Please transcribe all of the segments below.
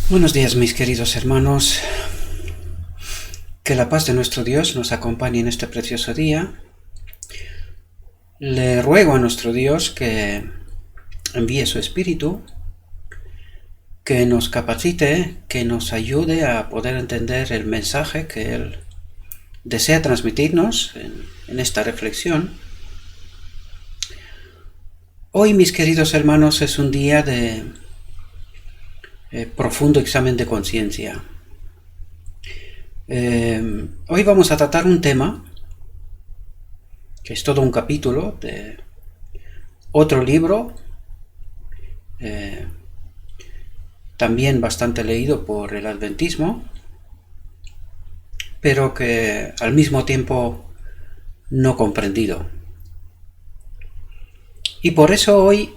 Buenos días, mis queridos hermanos. Que la paz de nuestro Dios nos acompañe en este precioso día. Le ruego a nuestro Dios que envíe su Espíritu, que nos capacite, que nos ayude a poder entender el mensaje que Él desea transmitirnos en esta reflexión. Hoy, mis queridos hermanos, es un día de profundo examen de conciencia. Hoy vamos a tratar un tema que es todo un capítulo de otro libro, también bastante leído por el adventismo, pero que al mismo tiempo no comprendido. Y por eso hoy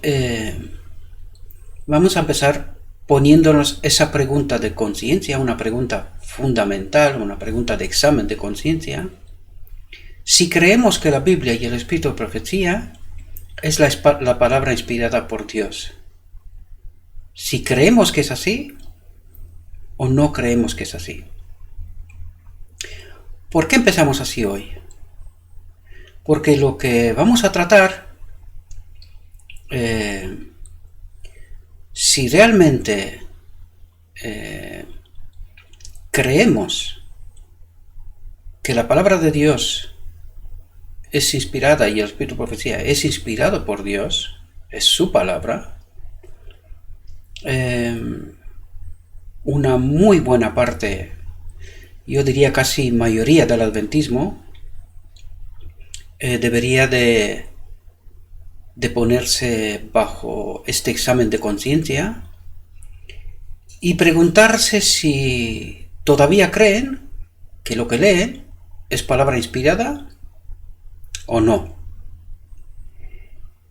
vamos a empezar poniéndonos esa pregunta de conciencia, una pregunta fundamental, una pregunta de examen de conciencia. Si creemos que la Biblia y el Espíritu de Profecía es la palabra inspirada por Dios, si creemos que es así o no creemos que es así. ¿Por qué empezamos así hoy? Porque lo que vamos a tratar, si realmente creemos que la palabra de Dios es inspirada y el Espíritu de Profecía es inspirado por Dios, es su palabra, una muy buena parte, yo diría casi mayoría del adventismo, debería de ponerse bajo este examen de conciencia y preguntarse si todavía creen que lo que leen es palabra inspirada o no.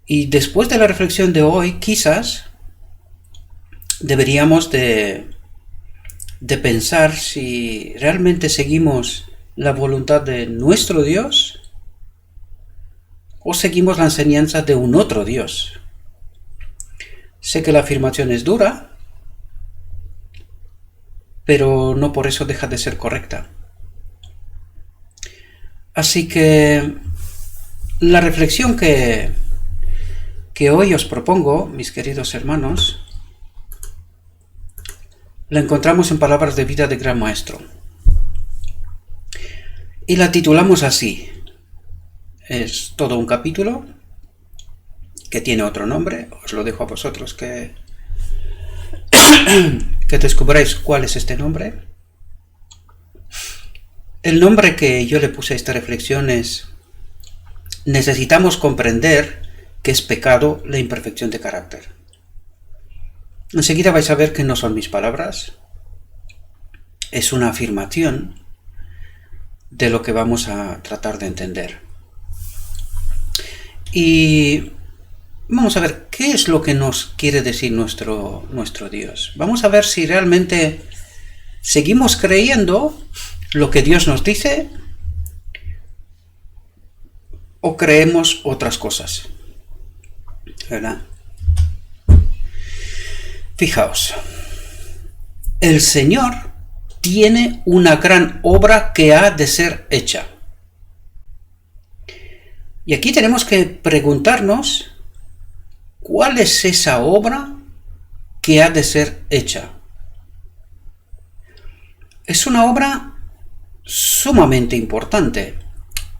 Y después de la reflexión de hoy, quizás deberíamos de pensar si realmente seguimos la voluntad de nuestro Dios o seguimos la enseñanza de un otro Dios. Sé que la afirmación es dura, pero no por eso deja de ser correcta. Así que la reflexión que hoy os propongo, mis queridos hermanos, la encontramos en Palabras de Vida del Gran Maestro. Y la titulamos así. Es todo un capítulo que tiene otro nombre. Os lo dejo a vosotros que descubráis cuál es este nombre. El nombre que yo le puse a esta reflexión es: necesitamos comprender que es pecado la imperfección de carácter. Enseguida vais a ver que no son mis palabras, es una afirmación de lo que vamos a tratar de entender. Y vamos a ver qué es lo que nos quiere decir nuestro Dios. Vamos a ver si realmente seguimos creyendo lo que Dios nos dice o creemos otras cosas, ¿verdad? Fijaos, el Señor tiene una gran obra que ha de ser hecha. Y aquí tenemos que preguntarnos cuál es esa obra que ha de ser hecha. Es una obra sumamente importante.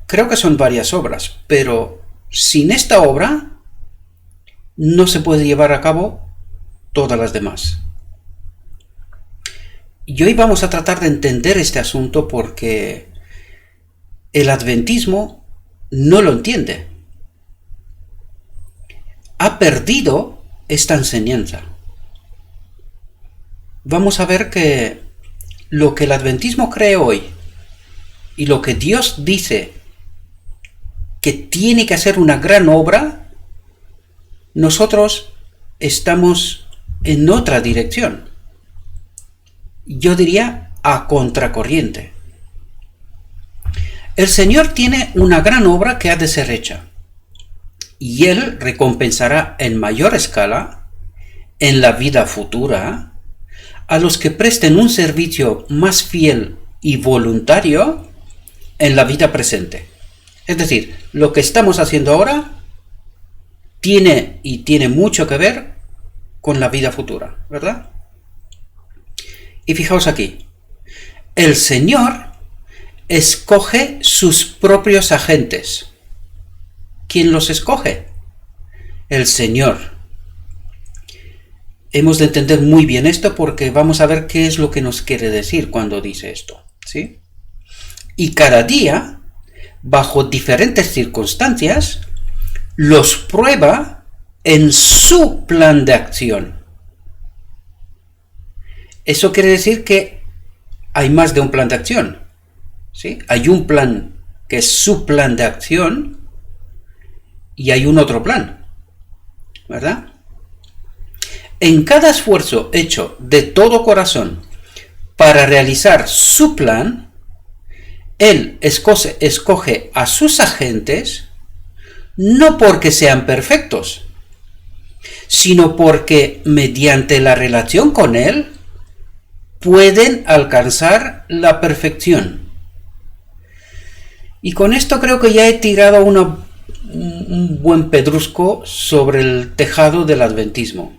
Creo que son varias obras, pero sin esta obra no se puede llevar a cabo todas las demás. Y hoy vamos a tratar de entender este asunto porque el adventismo no lo entiende. Ha perdido esta enseñanza. Vamos a ver que lo que el adventismo cree hoy y lo que Dios dice que tiene que hacer una gran obra, nosotros estamos en otra dirección. Yo diría a contracorriente. El Señor tiene una gran obra que ha de ser hecha, y Él recompensará en mayor escala, en la vida futura, a los que presten un servicio más fiel y voluntario en la vida presente. Es decir, lo que estamos haciendo ahora tiene mucho que ver con la vida futura, ¿verdad? Y fijaos aquí, el Señor escoge sus propios agentes. ¿Quién los escoge? El Señor. Hemos de entender muy bien esto porque vamos a ver qué es lo que nos quiere decir cuando dice esto, ¿sí? Y cada día, bajo diferentes circunstancias, los prueba en su plan de acción. Eso quiere decir que hay más de un plan de acción, ¿sí? Hay un plan que es su plan de acción y hay un otro plan, ¿verdad? En cada esfuerzo hecho de todo corazón para realizar su plan, Él escoge a sus agentes no porque sean perfectos, sino porque mediante la relación con Él pueden alcanzar la perfección. Y con esto creo que ya he tirado un buen pedrusco sobre el tejado del adventismo.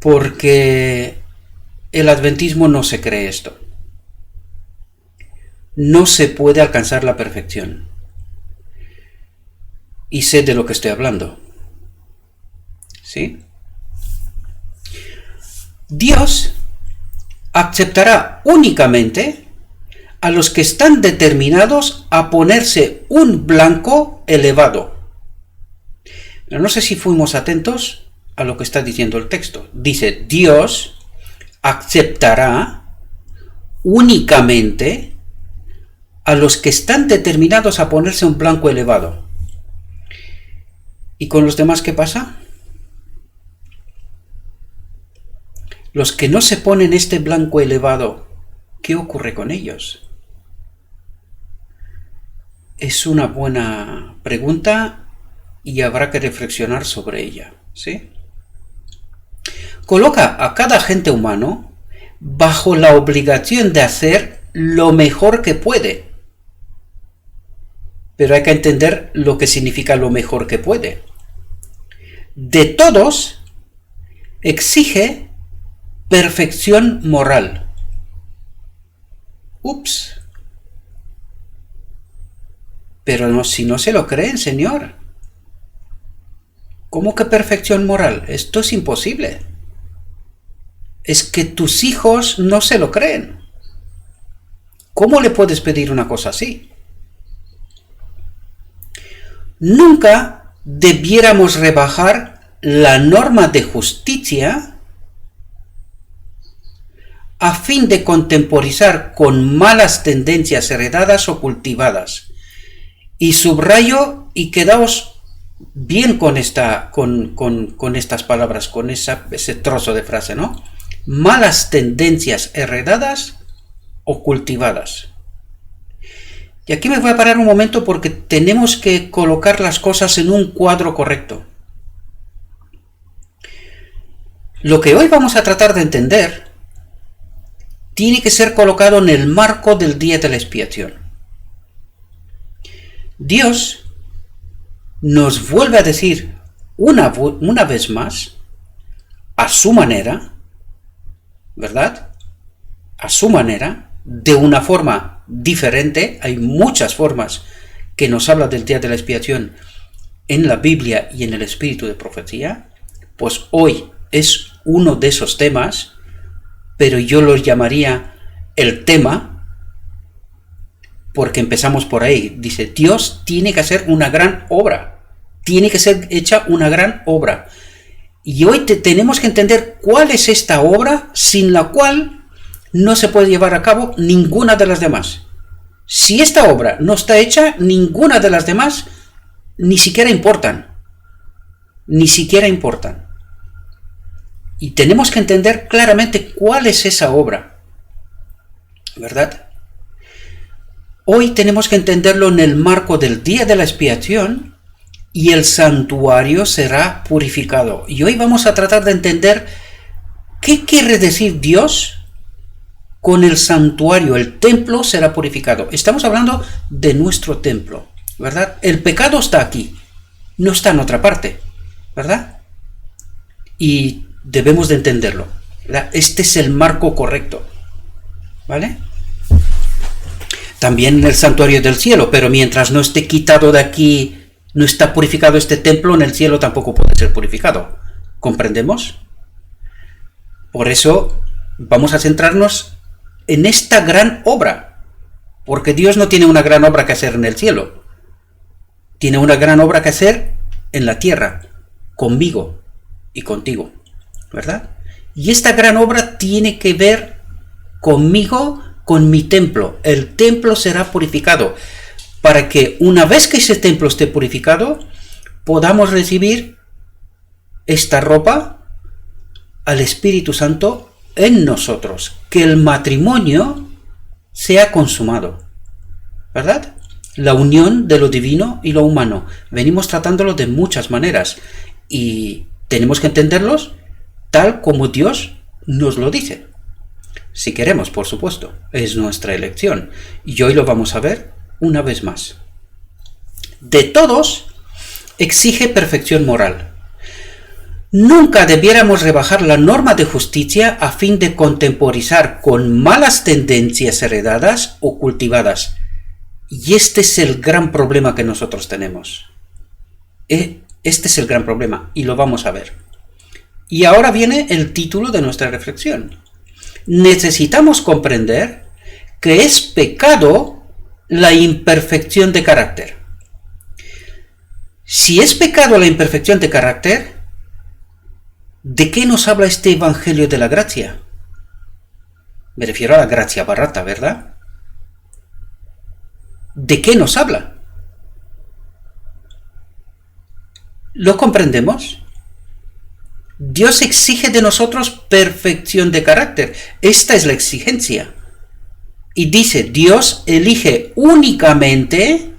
Porque el adventismo no se cree esto. No se puede alcanzar la perfección. Y sé de lo que estoy hablando. ¿Sí? Dios aceptará únicamente a los que están determinados a ponerse un blanco elevado. Pero no sé si fuimos atentos a lo que está diciendo el texto. Dice, Dios aceptará únicamente a los que están determinados a ponerse un blanco elevado. ¿Y con los demás qué pasa? Los que no se ponen este blanco elevado, ¿qué ocurre con ellos? Es una buena pregunta y habrá que reflexionar sobre ella, ¿sí? Coloca a cada agente humano bajo la obligación de hacer lo mejor que puede. Pero hay que entender lo que significa lo mejor que puede. De todos, exige perfección moral. Ups. Pero no, si no se lo creen, Señor. ¿Cómo que perfección moral? Esto es imposible. Es que tus hijos no se lo creen. ¿Cómo le puedes pedir una cosa así? Nunca debiéramos rebajar la norma de justicia a fin de contemporizar con malas tendencias heredadas o cultivadas. Y subrayo y quedaos bien con estas palabras, con ese trozo de frase, ¿no? Malas tendencias heredadas o cultivadas. Y aquí me voy a parar un momento porque tenemos que colocar las cosas en un cuadro correcto. Lo que hoy vamos a tratar de entender tiene que ser colocado en el marco del día de la expiación. Dios nos vuelve a decir una vez más, a su manera, ¿verdad? A su manera, de una forma diferente. Hay muchas formas que nos habla del día de la expiación en la Biblia y en el espíritu de profecía. Pues hoy es uno de esos temas, pero yo lo llamaría el tema, porque empezamos por ahí. Dice, Dios tiene que hacer una gran obra, tiene que ser hecha una gran obra. Y hoy tenemos que entender cuál es esta obra sin la cual no se puede llevar a cabo ninguna de las demás. Si esta obra no está hecha, ninguna de las demás ni siquiera importan. Ni siquiera importan. Y tenemos que entender claramente cuál es esa obra, ¿verdad? Hoy tenemos que entenderlo en el marco del día de la expiación y el santuario será purificado. Y hoy vamos a tratar de entender ¿Qué quiere decir Dios con el santuario? El templo será purificado. Estamos hablando de nuestro templo, ¿verdad? El pecado está aquí, no está en otra parte, ¿verdad? Y debemos de entenderlo, ¿verdad? Este es el marco correcto, ¿vale? También en el santuario del cielo, pero mientras no esté quitado de aquí, no está purificado este templo, en el cielo tampoco puede ser purificado. ¿Comprendemos? Por eso vamos a centrarnos en esta gran obra, porque Dios no tiene una gran obra que hacer en el cielo, tiene una gran obra que hacer en la tierra, conmigo y contigo, ¿verdad? Y esta gran obra tiene que ver conmigo, con mi templo. El templo será purificado, para que una vez que ese templo esté purificado, podamos recibir esta ropa al Espíritu Santo en nosotros, que el matrimonio sea consumado, ¿verdad? La unión de lo divino y lo humano. Venimos tratándolo de muchas maneras y tenemos que entenderlos tal como Dios nos lo dice. Si queremos, por supuesto, es nuestra elección. Y hoy lo vamos a ver una vez más. De todos exige perfección moral. Nunca debiéramos rebajar la norma de justicia a fin de contemporizar con malas tendencias heredadas o cultivadas. Y este es el gran problema que nosotros tenemos. Este es el gran problema y lo vamos a ver. Y ahora viene el título de nuestra reflexión. Necesitamos comprender que es pecado la imperfección de carácter. Si es pecado la imperfección de carácter, ¿de qué nos habla este Evangelio de la Gracia? Me refiero a la gracia barata, ¿verdad? ¿De qué nos habla? ¿Lo comprendemos? Dios exige de nosotros perfección de carácter. Esta es la exigencia. Y dice, Dios elige únicamente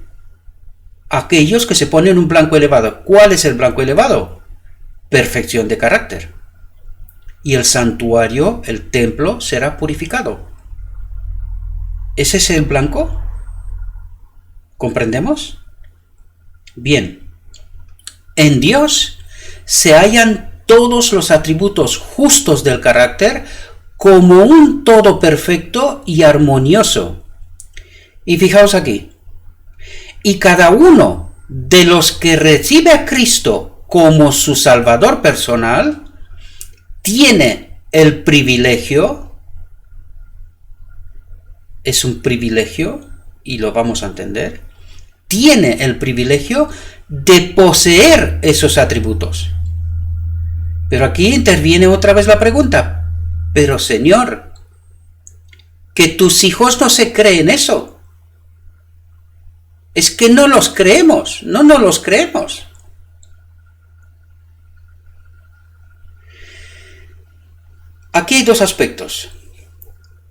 a aquellos que se ponen un blanco elevado. ¿Cuál es el blanco elevado? Perfección de carácter. Y el santuario, el templo, será purificado. ¿Ese es el blanco? ¿Comprendemos? Bien. En Dios se hallan todos los atributos justos del carácter como un todo perfecto y armonioso. Y fijaos aquí. Y cada uno de los que recibe a Cristo como su Salvador personal tiene el privilegio, es un privilegio y lo vamos a entender, tiene el privilegio de poseer esos atributos. Pero aquí interviene otra vez la pregunta, pero Señor, que tus hijos no se creen eso. Es que no los creemos, no los creemos. Aquí hay dos aspectos.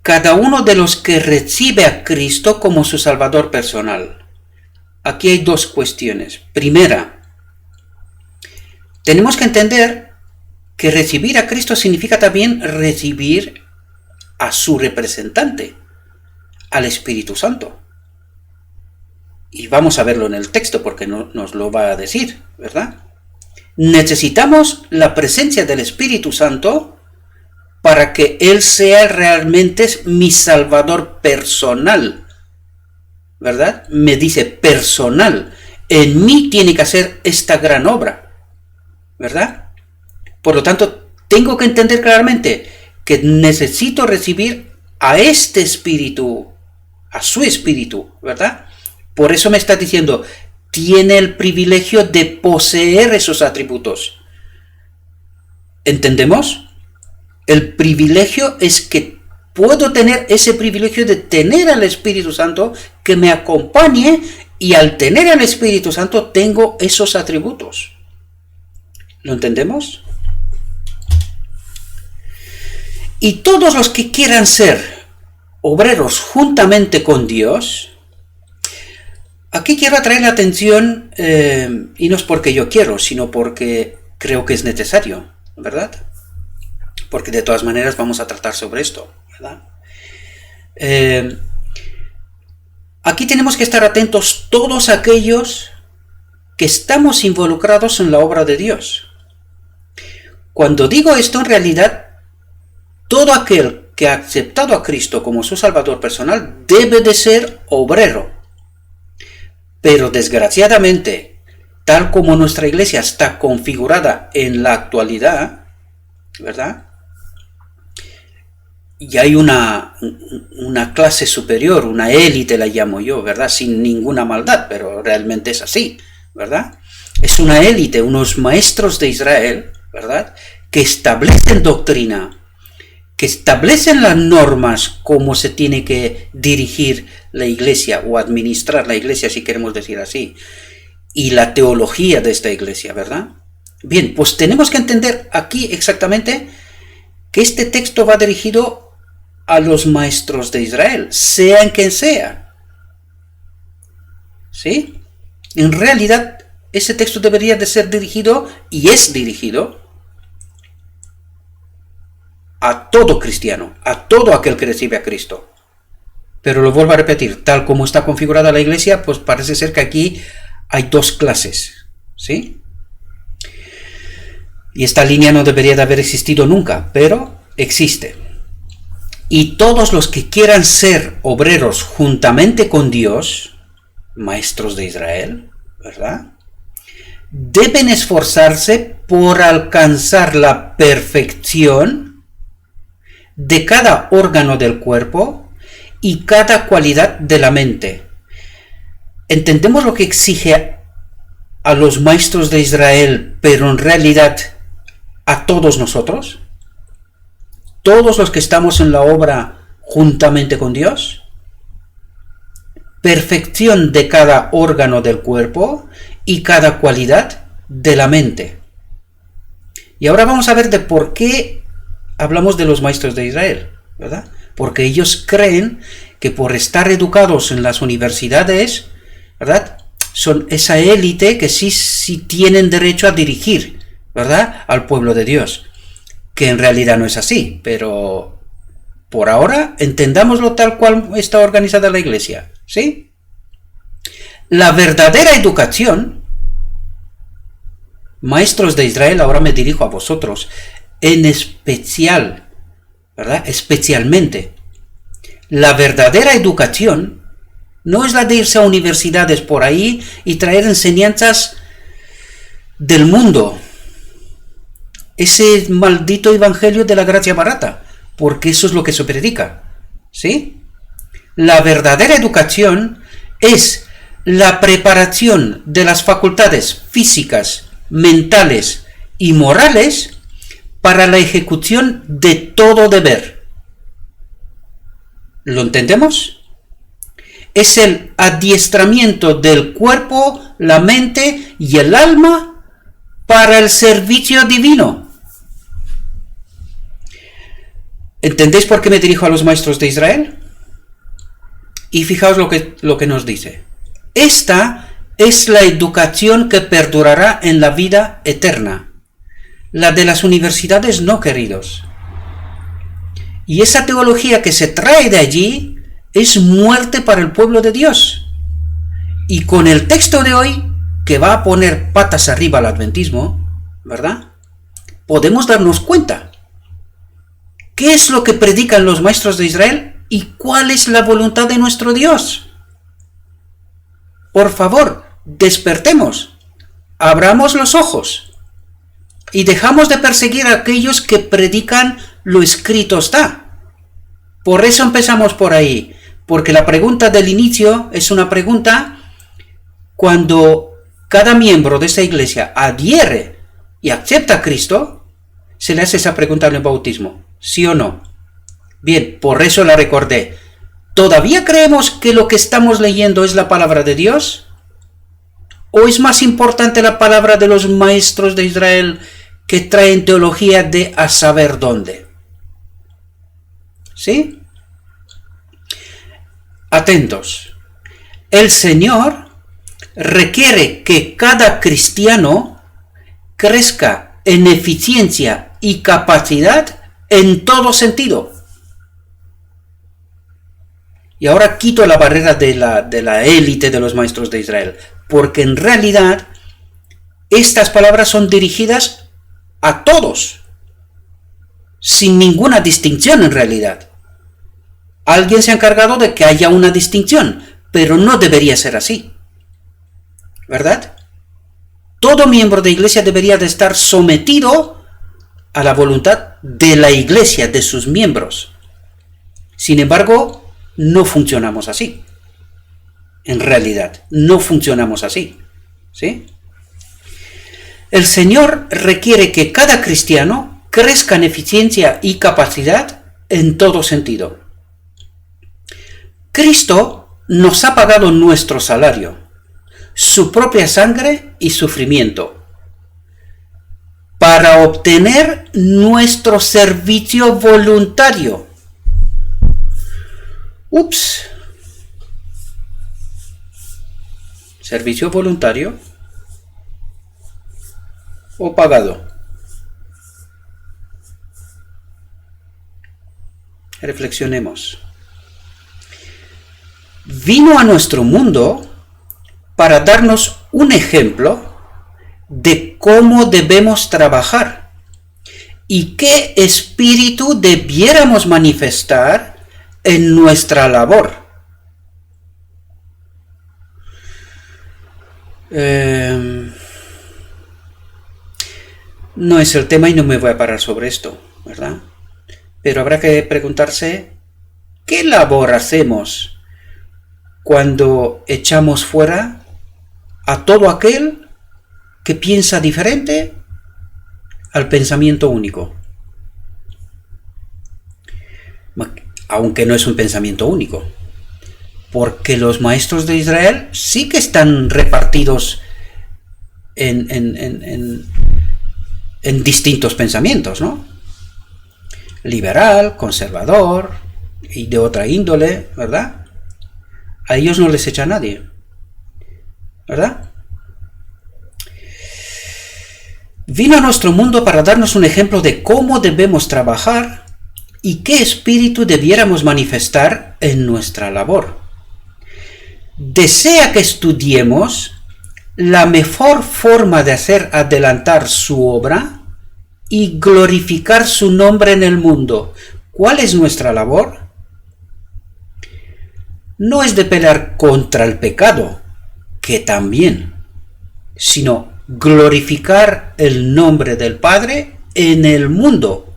Cada uno de los que recibe a Cristo como su Salvador personal. Aquí hay dos cuestiones. Primera, tenemos que entender que recibir a Cristo significa también recibir a su representante, al Espíritu Santo. Y vamos a verlo en el texto porque nos lo va a decir, ¿verdad? Necesitamos la presencia del Espíritu Santo para que Él sea realmente mi Salvador personal, ¿verdad? Me dice personal. En mí tiene que hacer esta gran obra, ¿verdad? Por lo tanto, tengo que entender claramente que necesito recibir a este Espíritu, a su Espíritu, ¿verdad? Por eso me está diciendo, tiene el privilegio de poseer esos atributos. ¿Entendemos? El privilegio es que puedo tener ese privilegio de tener al Espíritu Santo que me acompañe y al tener al Espíritu Santo tengo esos atributos. ¿Lo entendemos? Y todos los que quieran ser obreros juntamente con Dios, aquí quiero atraer la atención, y no es porque yo quiero, sino porque creo que es necesario, ¿verdad? porque de todas maneras vamos a tratar sobre esto, ¿verdad? Aquí tenemos que estar atentos todos aquellos que estamos involucrados en la obra de Dios. Cuando digo esto, en realidad, todo aquel que ha aceptado a Cristo como su Salvador personal debe de ser obrero. Pero desgraciadamente, tal como nuestra iglesia está configurada en la actualidad, ¿verdad? Y hay una clase superior, una élite la llamo yo, ¿verdad? Sin ninguna maldad, pero realmente es así, ¿verdad? Es una élite, unos maestros de Israel, ¿verdad? Que establecen doctrina, que establecen las normas cómo se tiene que dirigir la iglesia o administrar la iglesia, si queremos decir así, y la teología de esta iglesia, ¿verdad? Bien, pues tenemos que entender aquí exactamente que este texto va dirigido a los maestros de Israel, sean quien sea. ¿Sí? En realidad, ese texto debería de ser dirigido, y es dirigido, a todo cristiano, a todo aquel que recibe a Cristo. Pero lo vuelvo a repetir, tal como está configurada la iglesia, pues parece ser que aquí hay dos clases. ¿Sí? Y esta línea no debería de haber existido nunca, pero existe. Y todos los que quieran ser obreros juntamente con Dios, maestros de Israel, ¿verdad? Deben esforzarse por alcanzar la perfección de cada órgano del cuerpo y cada cualidad de la mente. ¿Entendemos lo que exige a los maestros de Israel, pero en realidad a todos nosotros? Todos los que estamos en la obra juntamente con Dios, perfección de cada órgano del cuerpo y cada cualidad de la mente. Y ahora vamos a ver de por qué hablamos de los maestros de Israel, ¿verdad? Porque ellos creen que por estar educados en las universidades, ¿verdad?, son esa élite que sí tienen derecho a dirigir, ¿verdad?, al pueblo de Dios. Que en realidad no es así, pero por ahora entendámoslo tal cual está organizada la iglesia, ¿sí? La verdadera educación, maestros de Israel, ahora me dirijo a vosotros, en especial, ¿verdad? Especialmente, la verdadera educación no es la de irse a universidades por ahí y traer enseñanzas del mundo, ese maldito evangelio de la gracia barata, porque eso es lo que se predica, ¿sí? La verdadera educación es la preparación de las facultades físicas, mentales y morales para la ejecución de todo deber. ¿Lo entendemos? Es el adiestramiento del cuerpo, la mente y el alma para el servicio divino. ¿Entendéis por qué me dirijo a los maestros de Israel? Y fijaos lo que nos dice. Esta es la educación que perdurará en la vida eterna. La de las universidades no, queridos. Y esa teología que se trae de allí es muerte para el pueblo de Dios. Y con el texto de hoy, que va a poner patas arriba al adventismo, ¿verdad?, podemos darnos cuenta. ¿Qué es lo que predican los maestros de Israel y cuál es la voluntad de nuestro Dios? Por favor, despertemos, abramos los ojos y dejamos de perseguir a aquellos que predican lo escrito está. Por eso empezamos por ahí, porque la pregunta del inicio es una pregunta cuando cada miembro de esta iglesia adhiere y acepta a Cristo, se le hace esa pregunta en el bautismo. ¿Sí o no? Bien, por eso la recordé. ¿Todavía creemos que lo que estamos leyendo es la palabra de Dios? ¿O es más importante la palabra de los maestros de Israel que traen teología de a saber dónde? ¿Sí? Atentos. El Señor requiere que cada cristiano crezca en eficiencia y capacidad en todo sentido. Y ahora quito la barrera de la élite de los maestros de Israel, porque en realidad estas palabras son dirigidas a todos, sin ninguna distinción en realidad. Alguien se ha encargado de que haya una distinción, pero no debería ser así, ¿verdad? Todo miembro de iglesia debería de estar sometido a la voluntad de la iglesia, de sus miembros. Sin embargo, no funcionamos así. En realidad, no funcionamos así, ¿sí? El Señor requiere que cada cristiano crezca en eficiencia y capacidad en todo sentido. Cristo nos ha pagado nuestro salario, su propia sangre y sufrimiento, para obtener nuestro servicio voluntario. ¿Servicio voluntario o pagado? Reflexionemos. Vino a nuestro mundo para darnos un ejemplo de cómo debemos trabajar y qué espíritu debiéramos manifestar en nuestra labor. No es el tema y no me voy a parar sobre esto, ¿verdad? Pero habrá que preguntarse, ¿qué labor hacemos cuando echamos fuera a todo aquel que piensa diferente al pensamiento único? Aunque no es un pensamiento único, porque los maestros de Israel sí que están repartidos en distintos pensamientos, ¿no? Liberal, conservador y de otra índole, ¿verdad? A ellos no les echa nadie, ¿verdad? Vino a nuestro mundo para darnos un ejemplo de cómo debemos trabajar y qué espíritu debiéramos manifestar en nuestra labor. Desea que estudiemos la mejor forma de hacer adelantar su obra y glorificar su nombre en el mundo. ¿Cuál es nuestra labor? No es de pelear contra el pecado, que también, sino glorificar el nombre del Padre en el mundo.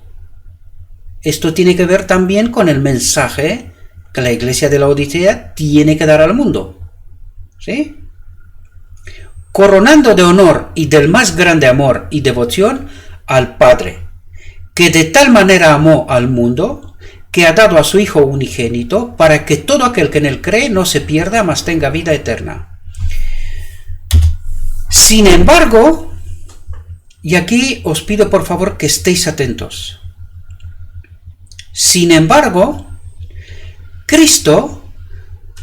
Esto tiene que ver también con el mensaje que la iglesia de la Odisea tiene que dar al mundo, ¿sí? Coronando de honor y del más grande amor y devoción al Padre, que de tal manera amó al mundo, que ha dado a su Hijo unigénito, para que todo aquel que en él cree no se pierda, mas tenga vida eterna. Sin embargo, y aquí os pido por favor que estéis atentos, sin embargo, Cristo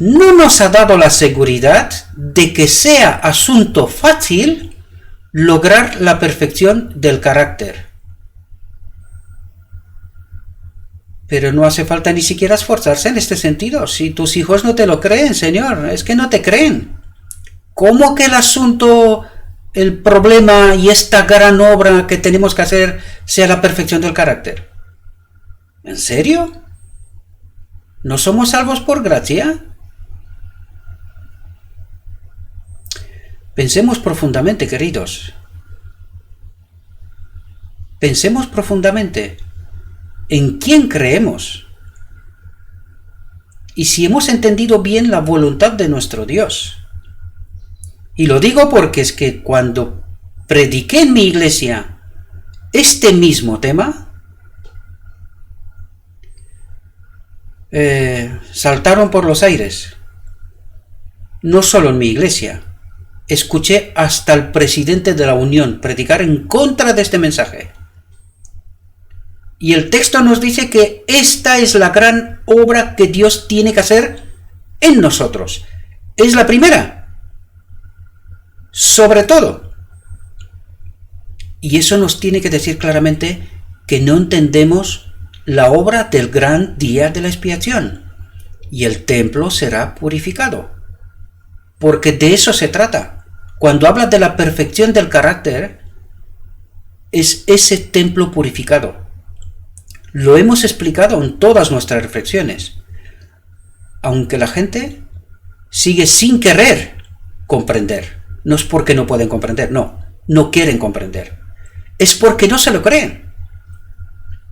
no nos ha dado la seguridad de que sea asunto fácil lograr la perfección del carácter. Pero no hace falta ni siquiera esforzarse en este sentido. Si tus hijos no te lo creen, Señor, es que no te creen. ¿Cómo que el asunto, el problema y esta gran obra que tenemos que hacer sea la perfección del carácter? ¿En serio? ¿No somos salvos por gracia? Pensemos profundamente, queridos. Pensemos profundamente en quién creemos y si hemos entendido bien la voluntad de nuestro Dios. Y lo digo porque es que cuando prediqué en mi iglesia este mismo tema, saltaron por los aires. No solo en mi iglesia. Escuché hasta el presidente de la Unión predicar en contra de este mensaje. Y el texto nos dice que esta es la gran obra que Dios tiene que hacer en nosotros. Es la primera. Sobre todo. Y eso nos tiene que decir claramente que no entendemos la obra del gran día de la expiación y el templo será purificado. Porque de eso se trata. Cuando habla de la perfección del carácter, es ese templo purificado. Lo hemos explicado en todas nuestras reflexiones. Aunque la gente sigue sin querer comprender. No es porque no pueden comprender, no quieren comprender. Es porque no se lo creen.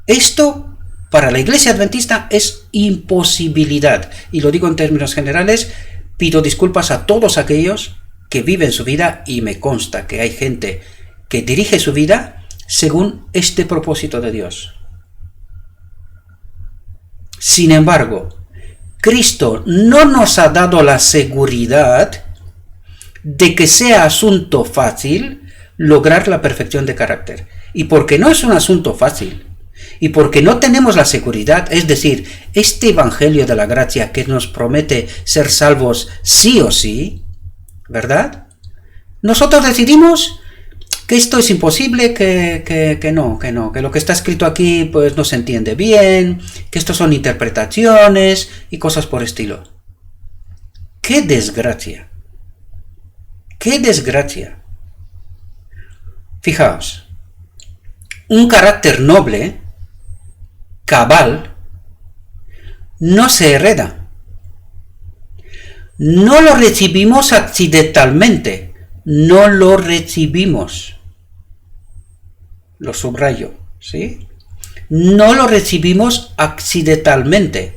Esto para la Iglesia Adventista es imposibilidad. Y lo digo en términos generales, pido disculpas a todos aquellos que viven su vida, y me consta que hay gente que dirige su vida según este propósito de Dios. Sin embargo, Cristo no nos ha dado la seguridad de que sea asunto fácil lograr la perfección de carácter. Y porque no es un asunto fácil, y porque no tenemos la seguridad, es decir, este evangelio de la gracia que nos promete ser salvos sí o sí, ¿verdad? Nosotros decidimos que esto es imposible, que lo que está escrito aquí pues no se entiende bien, que esto son interpretaciones y cosas por estilo. ¡Qué desgracia! ¡Qué desgracia! Fijaos, un carácter noble, cabal, no se hereda. No lo recibimos accidentalmente, no lo recibimos. Lo subrayo, ¿sí? No lo recibimos accidentalmente.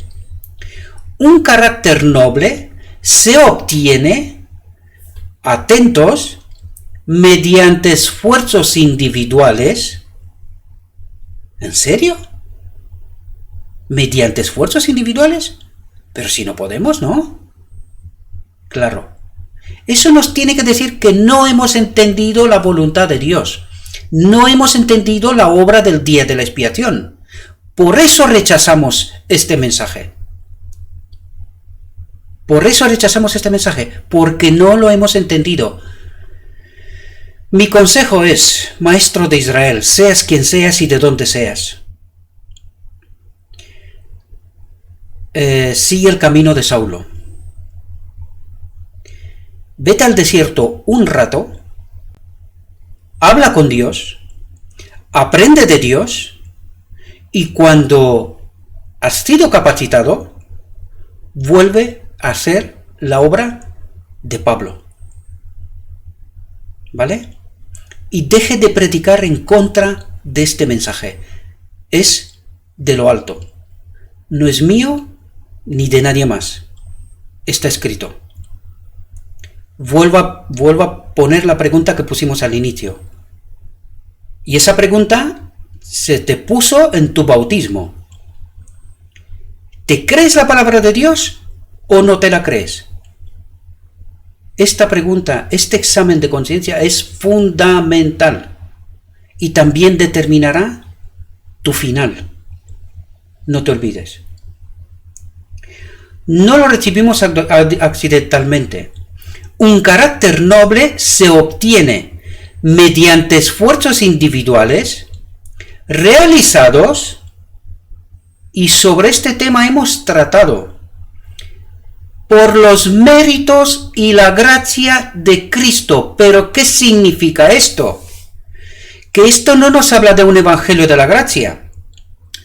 Un carácter noble se obtiene, atentos, mediante esfuerzos individuales. ¿En serio? ¿Mediante esfuerzos individuales? Pero si no podemos, ¿no? Claro. Eso nos tiene que decir que no hemos entendido la voluntad de Dios. No hemos entendido la obra del día de la expiación. Por eso rechazamos este mensaje. Por eso rechazamos este mensaje, porque no lo hemos entendido. Mi consejo es, maestro de Israel, seas quien seas y de donde seas, sigue el camino de Saulo. Vete al desierto un rato, habla con Dios, aprende de Dios, y cuando has sido capacitado, vuelve a hacer la obra de Pablo. ¿Vale? Y deje de predicar en contra de este mensaje. Es de lo alto. No es mío ni de nadie más. Está escrito. Vuelvo a poner la pregunta que pusimos al inicio. Y esa pregunta se te puso en tu bautismo. ¿Te crees la palabra de Dios o no te la crees? Esta pregunta, este examen de conciencia es fundamental y también determinará tu final. No te olvides. No lo recibimos accidentalmente. Un carácter noble se obtiene mediante esfuerzos individuales realizados, y sobre este tema hemos tratado, por los méritos y la gracia de Cristo. ¿Pero qué significa esto? Que esto no nos habla de un evangelio de la gracia,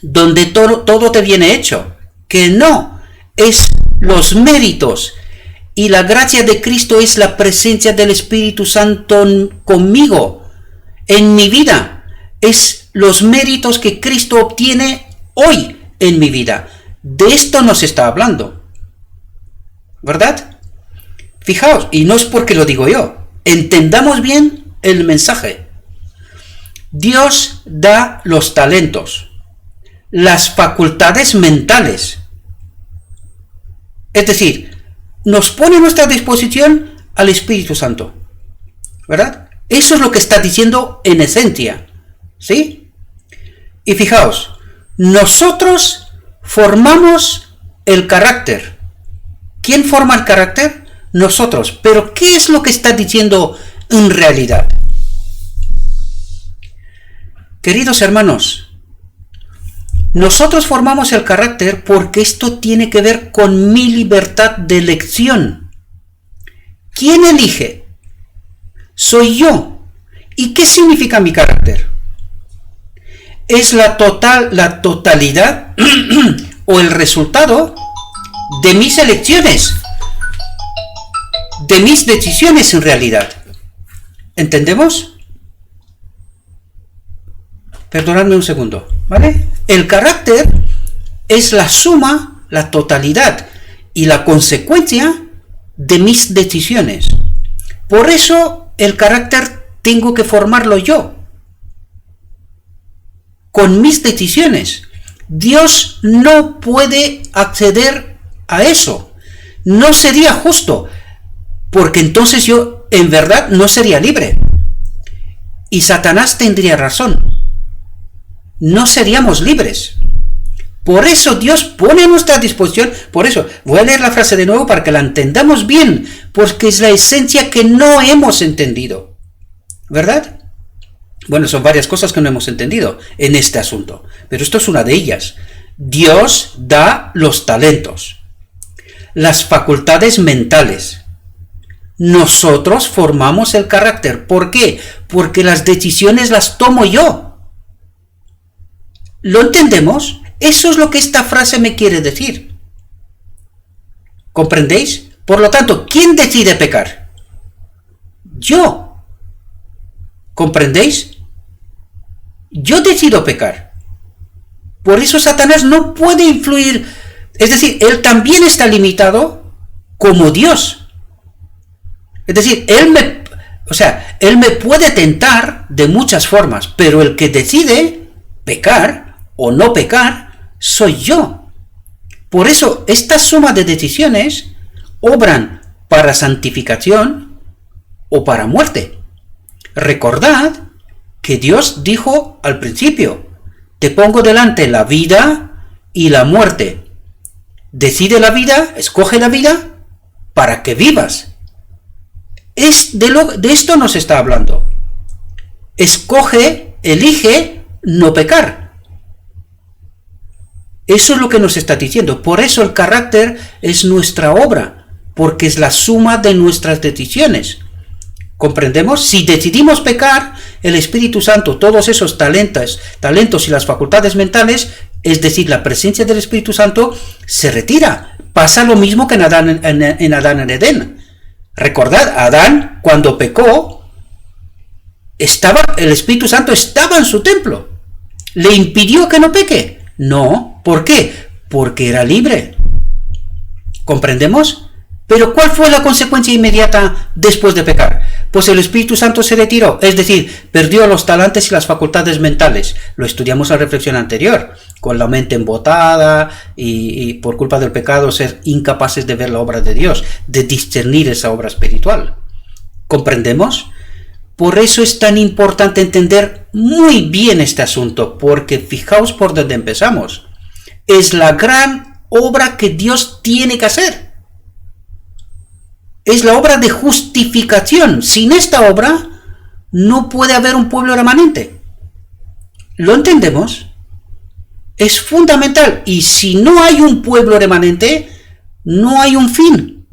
donde todo te viene hecho. Que no, es los méritos y la gracia de Cristo, es la presencia del Espíritu Santo conmigo, en mi vida. Es los méritos que Cristo obtiene hoy en mi vida. De esto nos está hablando. ¿Verdad? Fijaos, y no es porque lo digo yo, entendamos bien el mensaje. Dios da los talentos, las facultades mentales. Es decir, nos pone a nuestra disposición al Espíritu Santo. ¿Verdad? Eso es lo que está diciendo en esencia. ¿Sí? Y fijaos, nosotros formamos el carácter. ¿Quién forma el carácter? Nosotros. Pero ¿qué es lo que está diciendo en realidad? Queridos hermanos, Nosotros formamos el carácter porque esto tiene que ver con mi libertad de elección. ¿Quién elige? Soy yo. ¿Y qué significa mi carácter? Es la totalidad o el resultado de mis elecciones, de mis decisiones en realidad. ¿Entendemos? Perdonadme un segundo, ¿vale? El carácter es la suma, la totalidad y la consecuencia de mis decisiones. Por eso el carácter tengo que formarlo yo, con mis decisiones. Dios no puede acceder a eso. No sería justo, porque entonces yo en verdad no sería libre. Y Satanás tendría razón. No seríamos libres. Por eso Dios pone a nuestra disposición, por eso voy a leer la frase de nuevo para que la entendamos bien, porque es la esencia que no hemos entendido. ¿Verdad? Bueno, son varias cosas que no hemos entendido en este asunto, pero esto es una de ellas. Dios da los talentos, las facultades mentales. Nosotros formamos el carácter. ¿Por qué? Porque las decisiones las tomo yo. ¿Lo entendemos? Eso es lo que esta frase me quiere decir. ¿Comprendéis? Por lo tanto, ¿quién decide pecar? Yo. ¿Comprendéis? Yo decido pecar. Por eso Satanás no puede influir. Es decir, él también está limitado como Dios. Es decir, él me puede tentar de muchas formas, pero el que decide pecar o no pecar soy yo. Por eso esta suma de decisiones obran para santificación o para muerte. Recordad que Dios dijo al principio: te pongo delante la vida y la muerte. Decide la vida, escoge la vida para que vivas. De esto nos está hablando. Escoge, elige no pecar. Eso es lo que nos está diciendo. Por eso el carácter es nuestra obra, porque es la suma de nuestras decisiones. ¿Comprendemos? Si decidimos pecar, el Espíritu Santo, todos esos talentos y las facultades mentales, es decir, la presencia del Espíritu Santo, se retira. Pasa lo mismo que en Adán en Edén. Recordad, Adán, cuando pecó, el Espíritu Santo estaba en su templo. ¿Le impidió que no peque? No. ¿Por qué? Porque era libre. ¿Comprendemos? Pero ¿cuál fue la consecuencia inmediata después de pecar? Pues el Espíritu Santo se retiró, es decir, perdió los talentos y las facultades mentales. Lo estudiamos en la reflexión anterior, con la mente embotada y por culpa del pecado ser incapaces de ver la obra de Dios, de discernir esa obra espiritual. ¿Comprendemos? Por eso es tan importante entender muy bien este asunto, porque fijaos por dónde empezamos. Es la gran obra que Dios tiene que hacer. Es la obra de justificación. Sin esta obra no puede haber un pueblo remanente. ¿Lo entendemos? Es fundamental. Y si no hay un pueblo remanente, no hay un fin.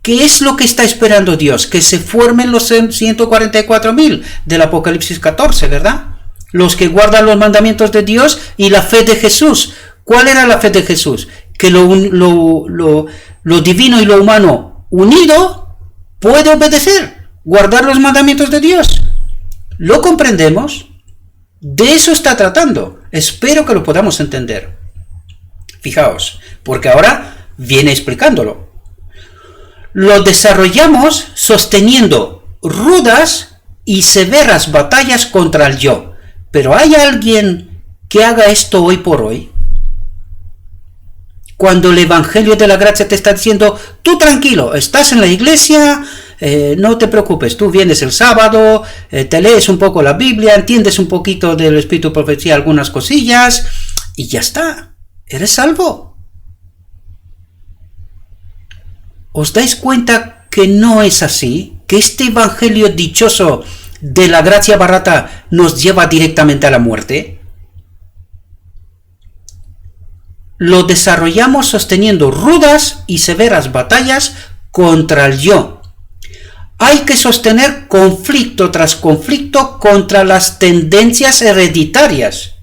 ¿Qué es lo que está esperando Dios? Que se formen los 144.000 del Apocalipsis 14, ¿verdad? Los que guardan los mandamientos de Dios y la fe de Jesús. ¿Cuál era la fe de Jesús? Que lo divino y lo humano unido puede obedecer, guardar los mandamientos de Dios. ¿Lo comprendemos? De eso está tratando. Espero que lo podamos entender. Fijaos, porque ahora viene explicándolo. Lo desarrollamos sosteniendo rudas y severas batallas contra el yo. Pero ¿hay alguien que haga esto hoy por hoy? Cuando el Evangelio de la Gracia te está diciendo, tú tranquilo, estás en la iglesia, no te preocupes, tú vienes el sábado, te lees un poco la Biblia, entiendes un poquito del Espíritu de Profecía, algunas cosillas, y ya está, eres salvo. ¿Os dais cuenta que no es así? Que este Evangelio dichoso de la gracia barata nos lleva directamente a la muerte. lo desarrollamos sosteniendo rudas y severas batallas contra el yo. Hay que sostener conflicto tras conflicto contra las tendencias hereditarias.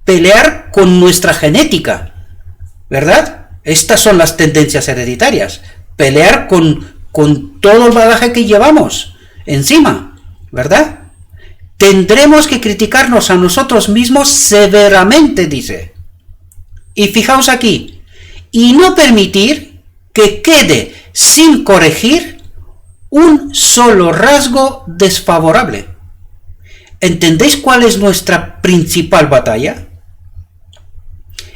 Pelear con nuestra genética, ¿verdad? Estas son las tendencias hereditarias. Pelear con todo el bagaje que llevamos encima, ¿verdad? Tendremos que criticarnos a nosotros mismos severamente, dice. Y fijaos aquí, y no permitir que quede sin corregir un solo rasgo desfavorable. ¿Entendéis cuál es nuestra principal batalla?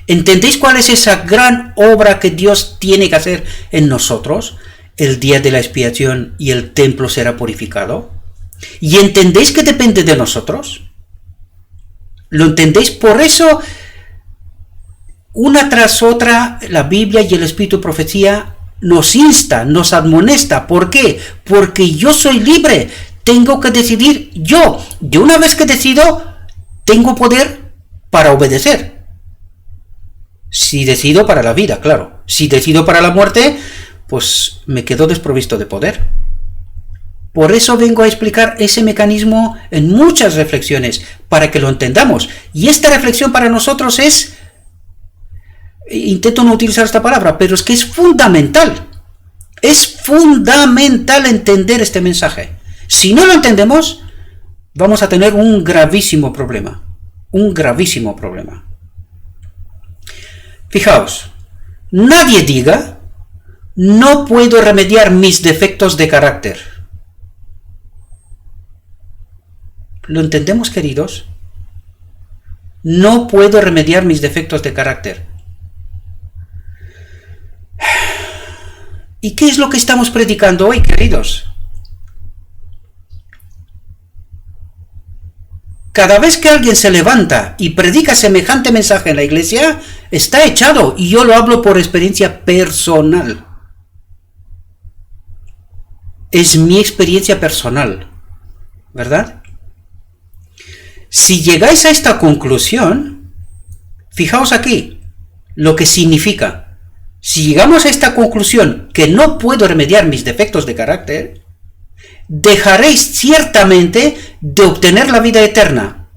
¿Entendéis cuál es esa gran obra que Dios tiene que hacer en nosotros? El día de la expiación y el templo será purificado. ¿Y entendéis que depende de nosotros? ¿Lo entendéis? Por eso, una tras otra, la Biblia y el Espíritu de Profecía nos insta, nos admonesta. ¿Por qué? Porque yo soy libre. Tengo que decidir yo. Yo una vez que decido, tengo poder para obedecer. Si decido para la vida, claro. Si decido para la muerte, pues me quedo desprovisto de poder. Por eso vengo a explicar ese mecanismo en muchas reflexiones, para que lo entendamos. Y esta reflexión para nosotros es, intento no utilizar esta palabra, pero es que es fundamental. Es fundamental entender este mensaje. Si no lo entendemos, vamos a tener un gravísimo problema. Un gravísimo problema. Fijaos, nadie diga, no puedo remediar mis defectos de carácter. ¿Lo entendemos, queridos? No puedo remediar mis defectos de carácter. ¿Y qué es lo que estamos predicando hoy, queridos? Cada vez que alguien se levanta y predica semejante mensaje en la iglesia, está echado, y yo lo hablo por experiencia personal. Es mi experiencia personal, ¿verdad? Si llegáis a esta conclusión, fijaos aquí lo que significa. Si llegamos a esta conclusión que no puedo remediar mis defectos de carácter, dejaréis ciertamente de obtener la vida eterna.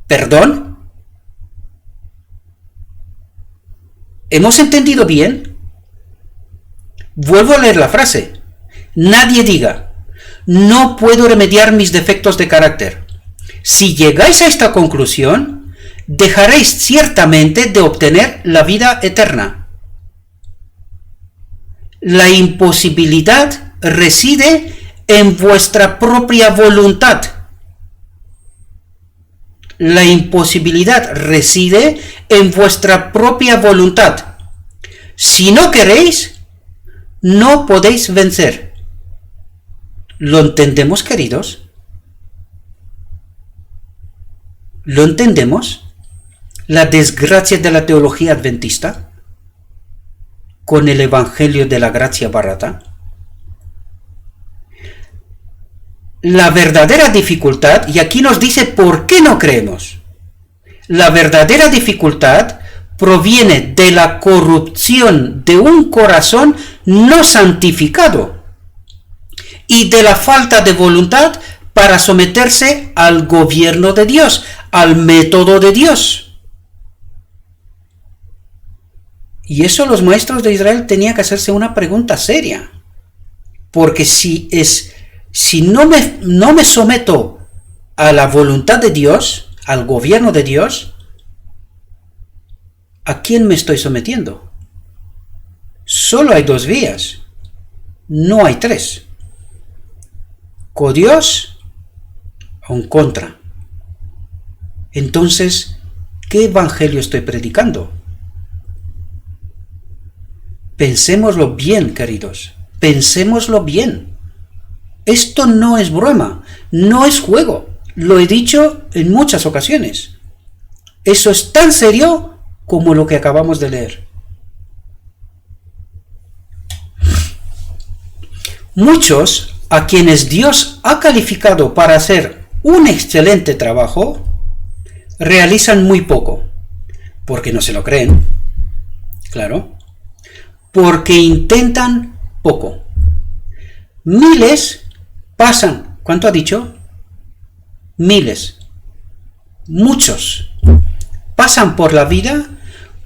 ¿Perdón? ¿Hemos entendido bien? Vuelvo a leer la frase. Nadie diga, no puedo remediar mis defectos de carácter. Si llegáis a esta conclusión, dejaréis ciertamente de obtener la vida eterna. La imposibilidad reside en vuestra propia voluntad. La imposibilidad reside en vuestra propia voluntad. Si no queréis, no podéis vencer. ¿Lo entendemos, queridos? ¿Lo entendemos? La desgracia de la teología adventista con el evangelio de la gracia barata. La verdadera dificultad, y aquí nos dice por qué no creemos. La verdadera dificultad proviene de la corrupción de un corazón no santificado y de la falta de voluntad para someterse al gobierno de Dios, al método de Dios. Y eso los maestros de Israel tenían que hacerse una pregunta seria. Porque si no me someto a la voluntad de Dios, al gobierno de Dios, ¿a quién me estoy sometiendo? Solo hay dos vías, no hay tres. Con Dios o en contra. Entonces, ¿qué evangelio estoy predicando? Pensémoslo bien, queridos. Pensémoslo bien. Esto no es broma, no es juego. Lo he dicho en muchas ocasiones. Eso es tan serio como lo que acabamos de leer. Muchos a quienes Dios ha calificado para hacer un excelente trabajo, realizan muy poco. Porque no se lo creen, claro. Porque intentan poco. Miles pasan, ¿cuánto ha dicho? Miles, muchos, pasan por la vida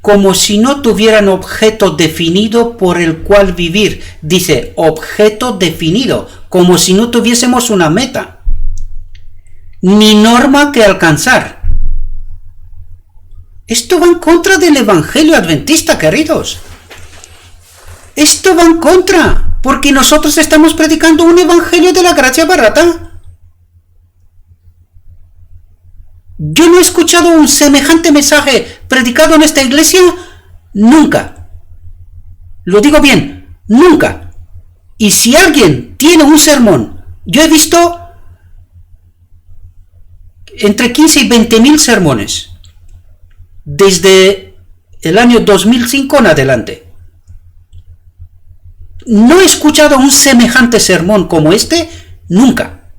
como si no tuvieran objeto definido por el cual vivir. Dice, objeto definido, como si no tuviésemos una meta, ni norma que alcanzar. Esto va en contra del Evangelio adventista, queridos. Esto va en contra, porque nosotros estamos predicando un Evangelio de la gracia barata. Yo no he escuchado un semejante mensaje predicado en esta iglesia nunca. Lo digo bien, nunca. Y si alguien tiene un sermón, yo he visto entre 15 y 20.000 sermones desde el año 2005 en adelante. No he escuchado un semejante sermón como este nunca.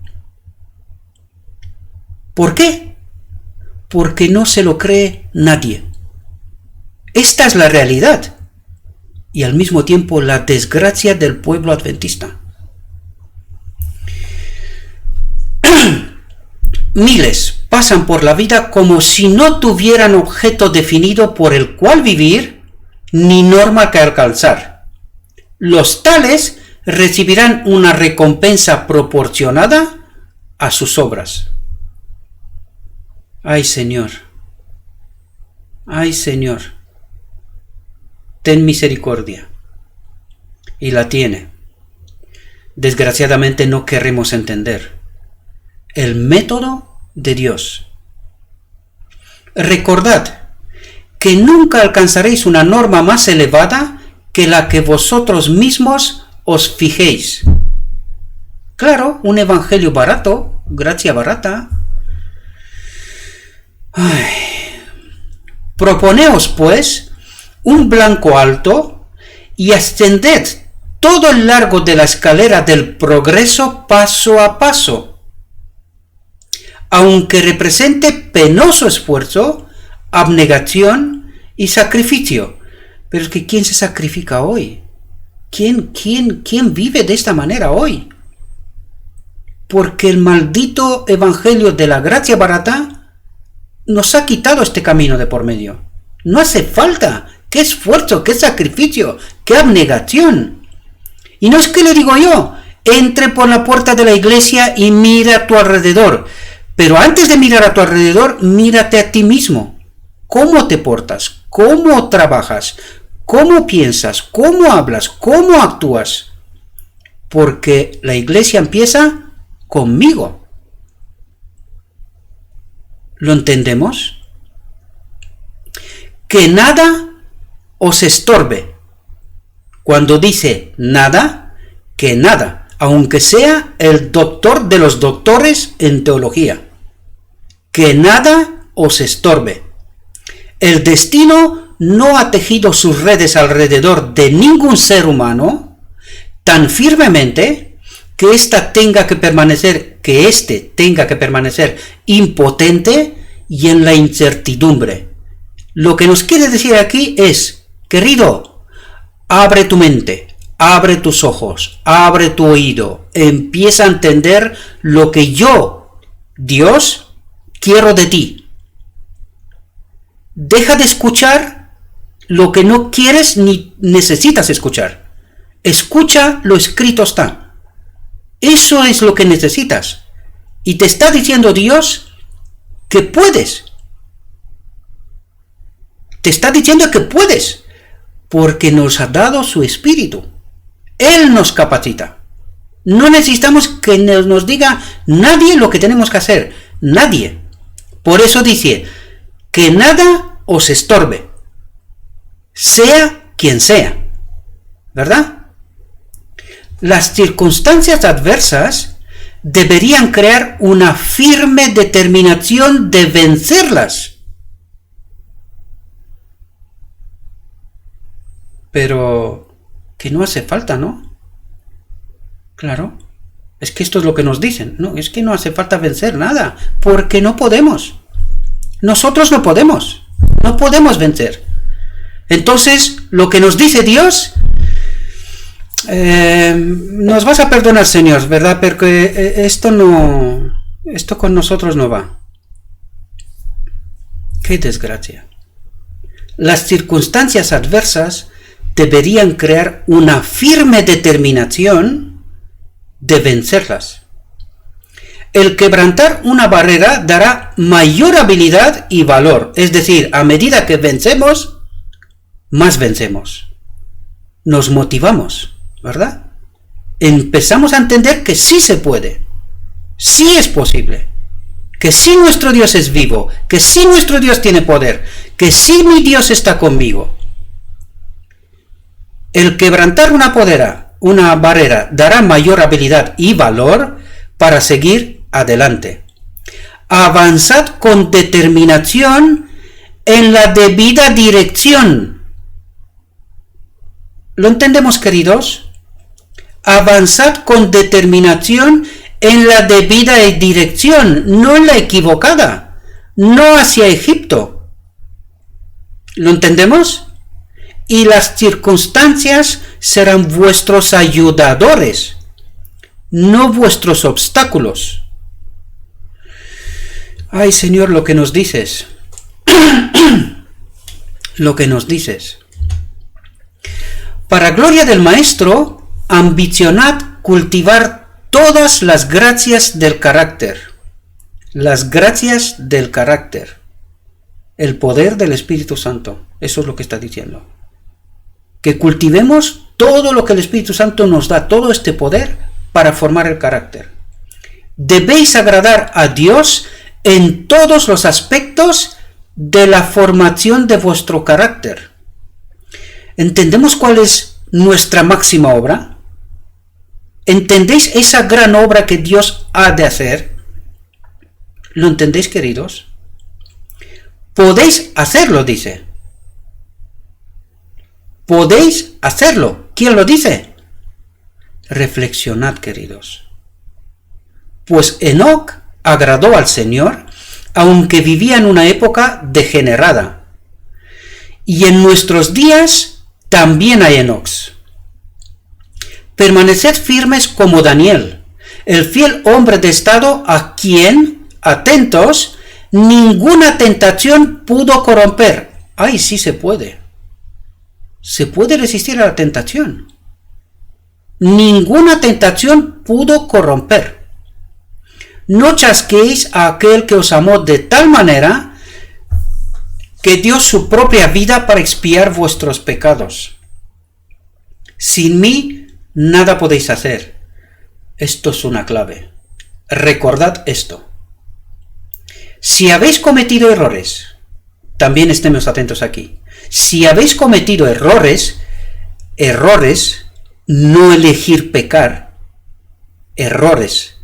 ¿Por qué? Porque no se lo cree nadie. Esta es la realidad y al mismo tiempo la desgracia del pueblo adventista. Miles pasan por la vida como si no tuvieran objeto definido por el cual vivir ni norma que alcanzar. Los tales recibirán una recompensa proporcionada a sus obras. Ay, Señor, ten misericordia. Y la tiene. Desgraciadamente no queremos entender el método de Dios. Recordad que nunca alcanzaréis una norma más elevada que la que vosotros mismos os fijéis. Claro, un evangelio barato, gracia barata. Proponeos, pues, un blanco alto y ascended todo el largo de la escalera del progreso paso a paso, aunque represente penoso esfuerzo, abnegación y sacrificio. Pero es que ¿quién se sacrifica hoy? ¿Quién vive de esta manera hoy? Porque el maldito evangelio de la gracia barata nos ha quitado este camino de por medio. No hace falta. ¡Qué esfuerzo! ¡Qué sacrificio! ¡Qué abnegación! Y no es que le digo yo, entre por la puerta de la iglesia y mira a tu alrededor. Pero antes de mirar a tu alrededor, mírate a ti mismo. ¿Cómo te portas? ¿Cómo trabajas? ¿Cómo piensas? ¿Cómo hablas? ¿Cómo actúas? Porque la iglesia empieza conmigo. ¿Lo entendemos? Que nada os estorbe. Cuando dice nada, que nada, aunque sea el doctor de los doctores en teología. Que nada os estorbe. El destino no ha tejido sus redes alrededor de ningún ser humano tan firmemente que éste tenga que permanecer impotente y en la incertidumbre. Lo que nos quiere decir aquí es, querido, abre tu mente, abre tus ojos, abre tu oído, empieza a entender lo que yo, Dios, quiero de ti. Deja de escuchar lo que no quieres ni necesitas escuchar. Escucha lo escrito está. Eso es lo que necesitas. Y te está diciendo Dios que puedes. Te está diciendo que puedes. Porque nos ha dado su espíritu. Él nos capacita. No necesitamos que nos diga nadie lo que tenemos que hacer. Nadie. Por eso dice que nada os estorbe. Sea quien sea. ¿Verdad? Las circunstancias adversas deberían crear una firme determinación de vencerlas. Pero que no hace falta, ¿no? Claro, es que esto es lo que nos dicen, no, es que no hace falta vencer nada, porque no podemos. Nosotros no podemos. no podemos vencer. Entonces, lo que nos dice Dios, nos vas a perdonar, Señor, ¿verdad? Porque esto con nosotros no va. ¡Qué desgracia! Las circunstancias adversas deberían crear una firme determinación de vencerlas. El quebrantar una barrera dará mayor habilidad y valor, es decir, a medida que vencemos, más vencemos. Nos motivamos, ¿verdad? Empezamos a entender que sí se puede, sí es posible, que sí nuestro Dios es vivo, que sí nuestro Dios tiene poder, que sí mi Dios está conmigo. El quebrantar una barrera dará mayor habilidad y valor para seguir adelante. Avanzad con determinación en la debida dirección. ¿Lo entendemos, queridos? Avanzad con determinación en la debida dirección, no en la equivocada, no hacia Egipto. ¿Lo entendemos? Y las circunstancias serán vuestros ayudadores, no vuestros obstáculos. Ay, Señor, lo que nos dices. Lo que nos dices. Para gloria del Maestro, ambicionad cultivar todas las gracias del carácter. Las gracias del carácter. El poder del Espíritu Santo. Eso es lo que está diciendo. Que cultivemos todo lo que el Espíritu Santo nos da, todo este poder para formar el carácter. Debéis agradar a Dios en todos los aspectos de la formación de vuestro carácter. ¿Entendemos cuál es nuestra máxima obra? ¿Entendéis esa gran obra que Dios ha de hacer? ¿Lo entendéis, queridos? Podéis hacerlo, dice. Podéis hacerlo. ¿Quién lo dice? Reflexionad, queridos. Pues Enoc agradó al Señor, aunque vivía en una época degenerada. Y en nuestros días también hay Enocs. Permaneced firmes como Daniel, el fiel hombre de estado a quien, atentos, ninguna tentación pudo corromper. ¡Ay, sí se puede! Se puede resistir a la tentación. Ninguna tentación pudo corromper. No chasquéis a aquel que os amó de tal manera que dio su propia vida para expiar vuestros pecados. Sin mí nada podéis hacer. Esto es una clave. Recordad esto. Si habéis cometido errores, también estemos atentos aquí. Si habéis cometido errores, no elegir pecar, errores.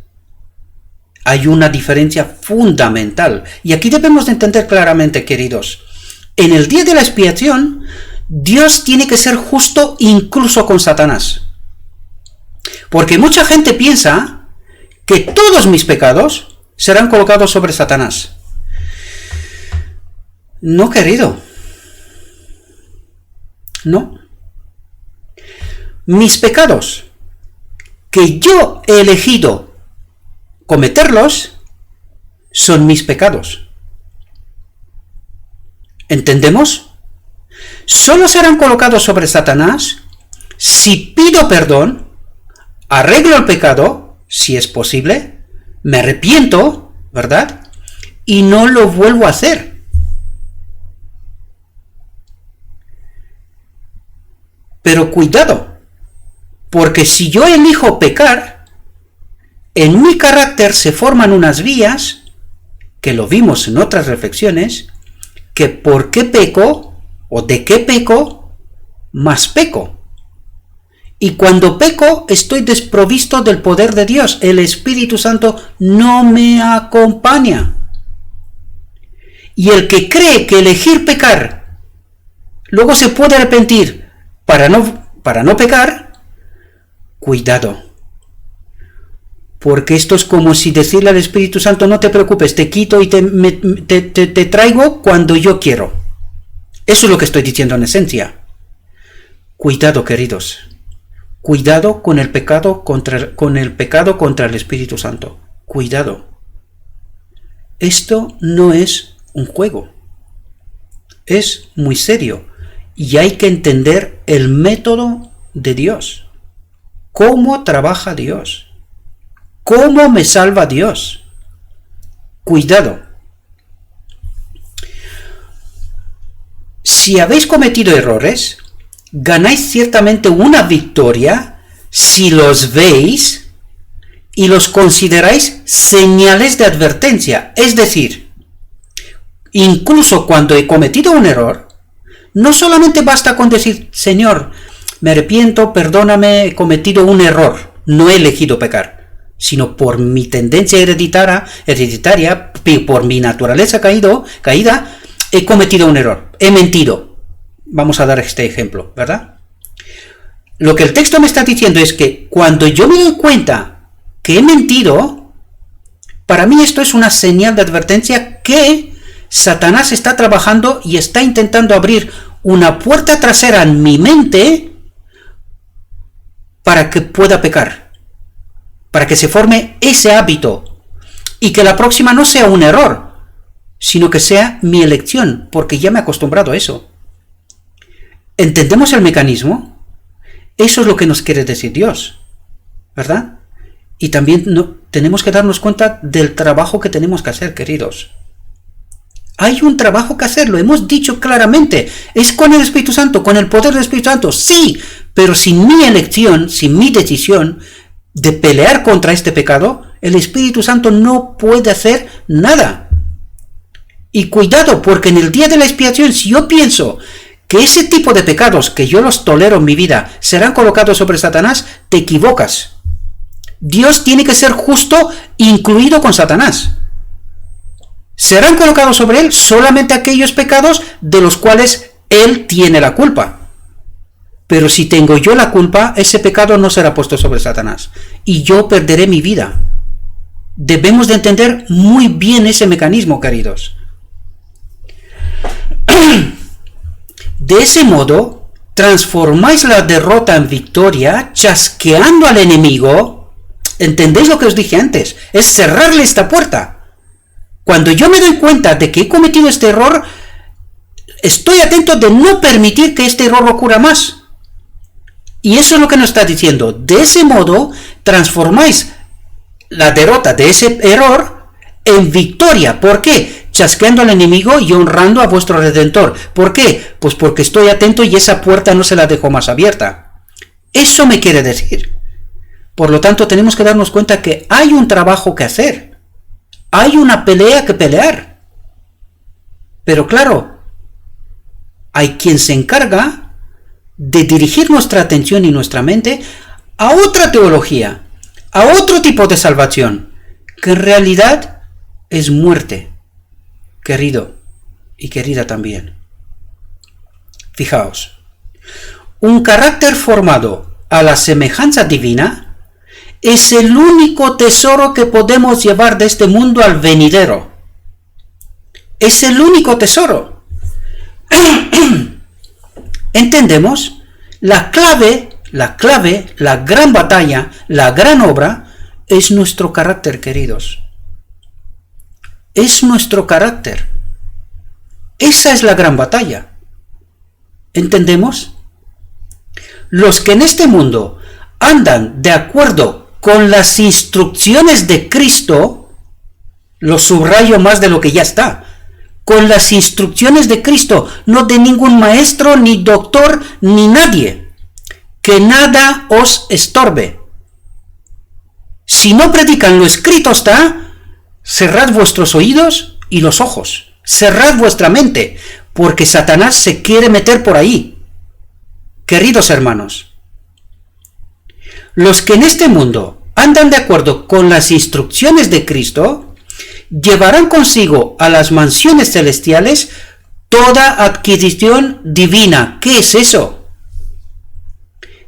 Hay una diferencia fundamental. Y aquí debemos de entender claramente, queridos. En el día de la expiación, Dios tiene que ser justo incluso con Satanás. Porque mucha gente piensa que todos mis pecados serán colocados sobre Satanás. No, querido. No. Mis pecados, que yo he elegido cometerlos, son mis pecados. ¿Entendemos? Solo serán colocados sobre Satanás si pido perdón, arreglo el pecado, si es posible, me arrepiento, ¿verdad? Y no lo vuelvo a hacer. Pero cuidado, porque si yo elijo pecar, en mi carácter se forman unas vías, que lo vimos en otras reflexiones, que por qué peco, o de qué peco, más peco. Y cuando peco, estoy desprovisto del poder de Dios. El Espíritu Santo no me acompaña. Y el que cree que elegir pecar, luego se puede arrepentir para no pecar, cuidado. Porque esto es como si decirle al Espíritu Santo, no te preocupes, te quito y te traigo cuando yo quiero. Eso es lo que estoy diciendo en esencia. Cuidado, queridos. Cuidado con el pecado contra el Espíritu Santo. Cuidado. Esto no es un juego. Es muy serio. Y hay que entender el método de Dios. ¿Cómo trabaja Dios? ¿Cómo me salva Dios? Cuidado. Si habéis cometido errores, ganáis ciertamente una victoria si los veis y los consideráis señales de advertencia. Es decir, incluso cuando he cometido un error, no solamente basta con decir, Señor, me arrepiento, perdóname, he cometido un error, no he elegido pecar, sino por mi tendencia hereditaria, por mi naturaleza caída, he cometido un error, he mentido. Vamos a dar este ejemplo, ¿verdad? Lo que el texto me está diciendo es que cuando yo me doy cuenta que he mentido, para mí esto es una señal de advertencia que Satanás está trabajando y está intentando abrir una puerta trasera en mi mente para que pueda pecar, para que se forme ese hábito y que la próxima no sea un error, sino que sea mi elección, porque ya me he acostumbrado a eso. ¿Entendemos el mecanismo? Eso es lo que nos quiere decir Dios, ¿verdad? Y también tenemos que darnos cuenta del trabajo que tenemos que hacer, queridos. Hay un trabajo que hacer, lo hemos dicho claramente. Es con el Espíritu Santo, con el poder del Espíritu Santo, sí, pero sin mi elección, sin mi decisión de pelear contra este pecado, el Espíritu Santo no puede hacer nada. Y cuidado, porque en el día de la expiación, si yo pienso que ese tipo de pecados que yo los tolero en mi vida serán colocados sobre Satanás, te equivocas. Dios tiene que ser justo, incluido con Satanás. Serán colocados sobre él solamente aquellos pecados de los cuales él tiene la culpa. Pero si tengo yo la culpa, ese pecado no será puesto sobre Satanás y yo perderé mi vida. Debemos de entender muy bien ese mecanismo, queridos. De ese modo, transformáis la derrota en victoria, chasqueando al enemigo. ¿Entendéis lo que os dije antes? Es cerrarle esta puerta. Cuando yo me doy cuenta de que he cometido este error, estoy atento de no permitir que este error ocurra más. Y eso es lo que nos está diciendo. De ese modo, transformáis la derrota de ese error en victoria. ¿Por qué? Chasqueando al enemigo y honrando a vuestro Redentor. ¿Por qué? Pues porque estoy atento y esa puerta no se la dejo más abierta. Eso me quiere decir. Por lo tanto, tenemos que darnos cuenta que hay un trabajo que hacer. Hay una pelea que pelear. Pero claro, hay quien se encarga de dirigir nuestra atención y nuestra mente a otra teología, a otro tipo de salvación, que en realidad es muerte, querido y querida también. Fijaos, un carácter formado a la semejanza divina es el único tesoro que podemos llevar de este mundo al venidero. Es el único tesoro. ¿Entendemos? La clave, la gran batalla, la gran obra, es nuestro carácter, queridos. Es nuestro carácter. Esa es la gran batalla. ¿Entendemos? Los que en este mundo andan de acuerdo con las instrucciones de Cristo, lo subrayo más de lo que ya está, con las instrucciones de Cristo, no de ningún maestro, ni doctor, ni nadie, que nada os estorbe. Si no predican lo escrito está, cerrad vuestros oídos y los ojos, cerrad vuestra mente, porque Satanás se quiere meter por ahí. Queridos hermanos, los que en este mundo andan de acuerdo con las instrucciones de Cristo, llevarán consigo a las mansiones celestiales toda adquisición divina. ¿Qué es eso?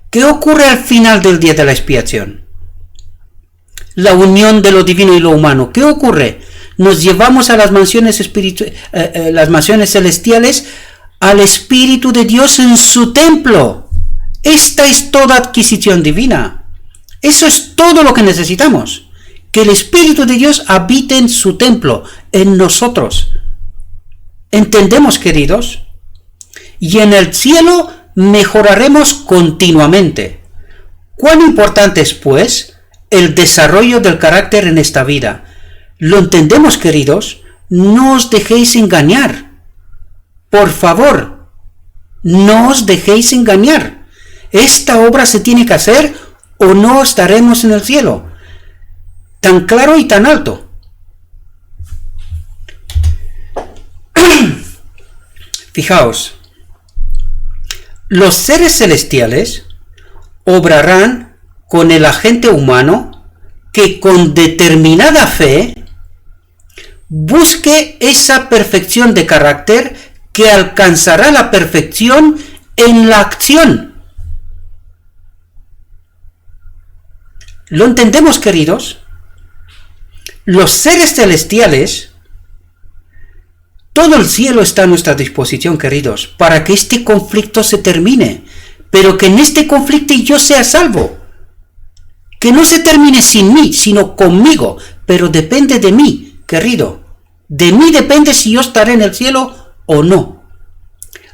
¿Qué ocurre al final del día de la expiación? La unión de lo divino y lo humano. ¿Qué ocurre? Nos llevamos a las mansiones celestiales al Espíritu de Dios en su templo. Esta es toda adquisición divina. Eso es todo lo que necesitamos. Que el Espíritu de Dios habite en su templo, en nosotros. ¿Entendemos, queridos? Y en el cielo mejoraremos continuamente. ¿Cuán importante es, pues, el desarrollo del carácter en esta vida? ¿Lo entendemos, queridos? No os dejéis engañar. Por favor, no os dejéis engañar. Esta obra se tiene que hacer o no estaremos en el cielo. Tan claro y tan alto. Fijaos, los seres celestiales obrarán con el agente humano que con determinada fe busque esa perfección de carácter que alcanzará la perfección en la acción. ¿Lo entendemos, queridos? Los seres celestiales, todo el cielo está a nuestra disposición, queridos, para que este conflicto se termine, pero que en este conflicto yo sea salvo. Que no se termine sin mí, sino conmigo, pero depende de mí, querido. De mí depende si yo estaré en el cielo o no.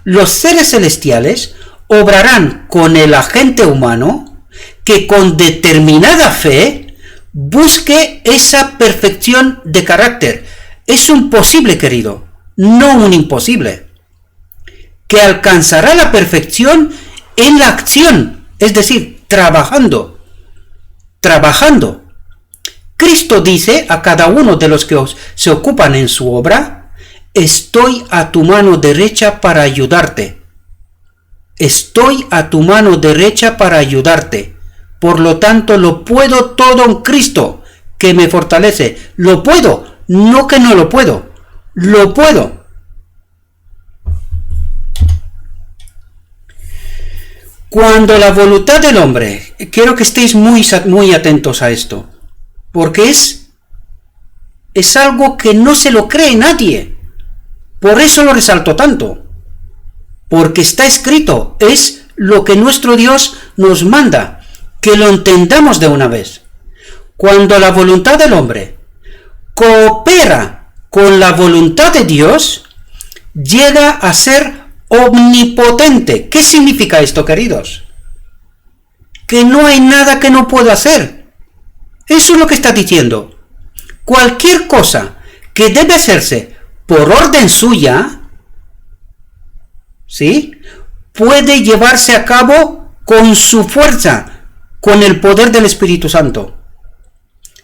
Los seres celestiales obrarán con el agente humano que con determinada fe busque esa perfección de carácter. Es un posible, querido, no un imposible. Que alcanzará la perfección en la acción, es decir, trabajando. Cristo dice a cada uno de los que se ocupan en su obra: estoy a tu mano derecha para ayudarte. Estoy a tu mano derecha para ayudarte. Por lo tanto, lo puedo todo en Cristo, que me fortalece. Lo puedo, no que no lo puedo. Lo puedo. Cuando la voluntad del hombre, quiero que estéis muy atentos a esto, porque es algo que no se lo cree nadie. Por eso lo resalto tanto, porque está escrito, es lo que nuestro Dios nos manda, que lo entendamos de una vez. Cuando la voluntad del hombre coopera con la voluntad de Dios, llega a ser omnipotente. ¿Qué significa esto, queridos? Que no hay nada que no pueda hacer. Eso es lo que está diciendo. Cualquier cosa que debe hacerse por orden suya, ¿sí?, puede llevarse a cabo con su fuerza, con el poder del Espíritu Santo.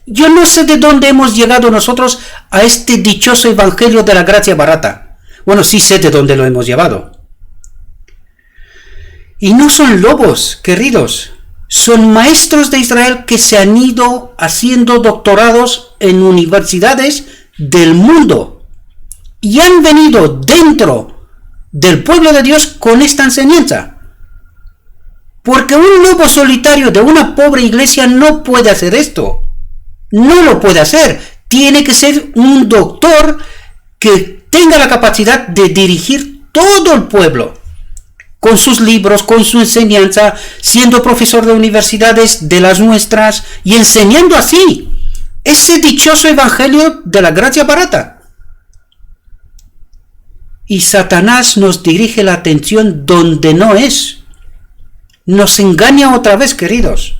Yo no sé de dónde hemos llegado nosotros a este dichoso evangelio de la gracia barata. Bueno, sí sé de dónde lo hemos llevado. Y no son lobos, queridos, son maestros de Israel que se han ido haciendo doctorados en universidades del mundo y han venido dentro del pueblo de Dios con esta enseñanza. Porque un lobo solitario de una pobre iglesia no puede hacer esto. No lo puede hacer. Tiene que ser un doctor que tenga la capacidad de dirigir todo el pueblo, con sus libros, con su enseñanza, siendo profesor de universidades de las nuestras y enseñando así ese dichoso evangelio de la gracia barata. Y Satanás nos dirige la atención donde no es. Nos engaña otra vez, queridos,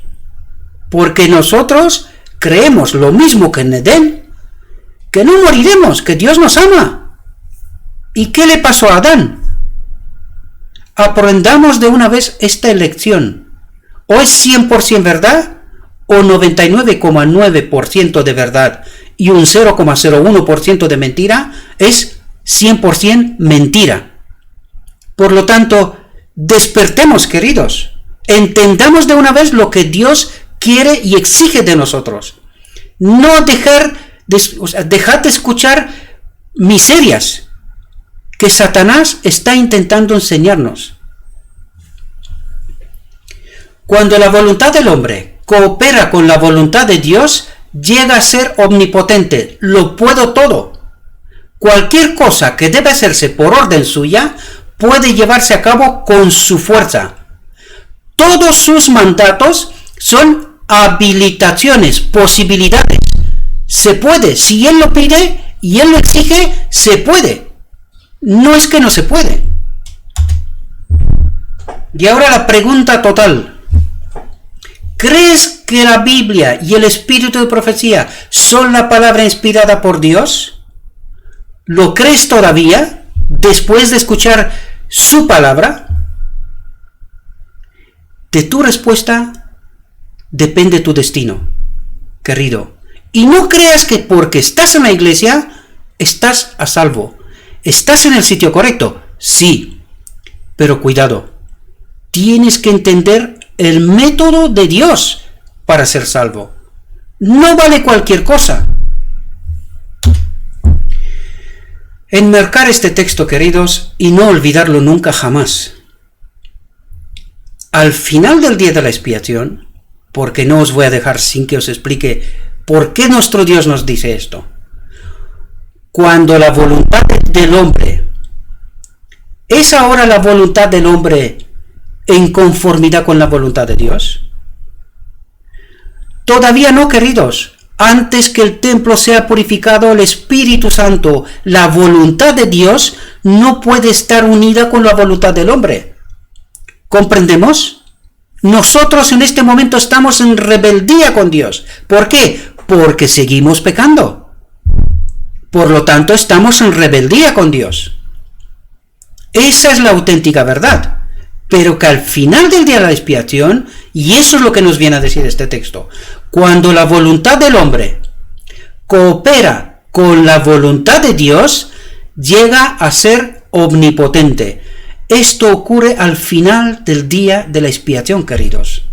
porque nosotros creemos lo mismo que en Edén, que no moriremos, que Dios nos ama. ¿Y qué le pasó a Adán? Aprendamos de una vez esta elección. O es 100% verdad, o 99,9% de verdad, y un 0,01% de mentira es 100% mentira. Por lo tanto, despertemos, queridos. Entendamos de una vez lo que Dios quiere y exige de nosotros. No dejad de escuchar miserias que Satanás está intentando enseñarnos. Cuando la voluntad del hombre coopera con la voluntad de Dios, llega a ser omnipotente. Lo puedo todo. Cualquier cosa que debe hacerse por orden suya, puede llevarse a cabo con su fuerza. Todos sus mandatos son habilitaciones, posibilidades. Se puede, si Él lo pide y Él lo exige, se puede. No es que no se puede. Y ahora la pregunta total. ¿Crees que la Biblia y el espíritu de profecía son la palabra inspirada por Dios? ¿Lo crees todavía después de escuchar su palabra? De tu respuesta depende tu destino, querido. Y no creas que porque estás en la iglesia estás a salvo. ¿Estás en el sitio correcto? Sí. Pero cuidado. Tienes que entender el método de Dios para ser salvo. No vale cualquier cosa. Enmarcar este texto, queridos, y no olvidarlo nunca jamás. Al final del día de la expiación, porque no os voy a dejar sin que os explique por qué nuestro Dios nos dice esto. Cuando la voluntad del hombre es ahora la voluntad del hombre en conformidad con la voluntad de Dios. Todavía no, queridos. Antes que el templo sea purificado, el Espíritu Santo, la voluntad de Dios, no puede estar unida con la voluntad del hombre. ¿Comprendemos? Nosotros en este momento estamos en rebeldía con Dios. ¿Por qué? Porque seguimos pecando. Por lo tanto, estamos en rebeldía con Dios. Esa es la auténtica verdad. Pero que al final del día de la expiación, y eso es lo que nos viene a decir este texto, cuando la voluntad del hombre coopera con la voluntad de Dios, llega a ser omnipotente. Esto ocurre al final del día de la expiación, queridos.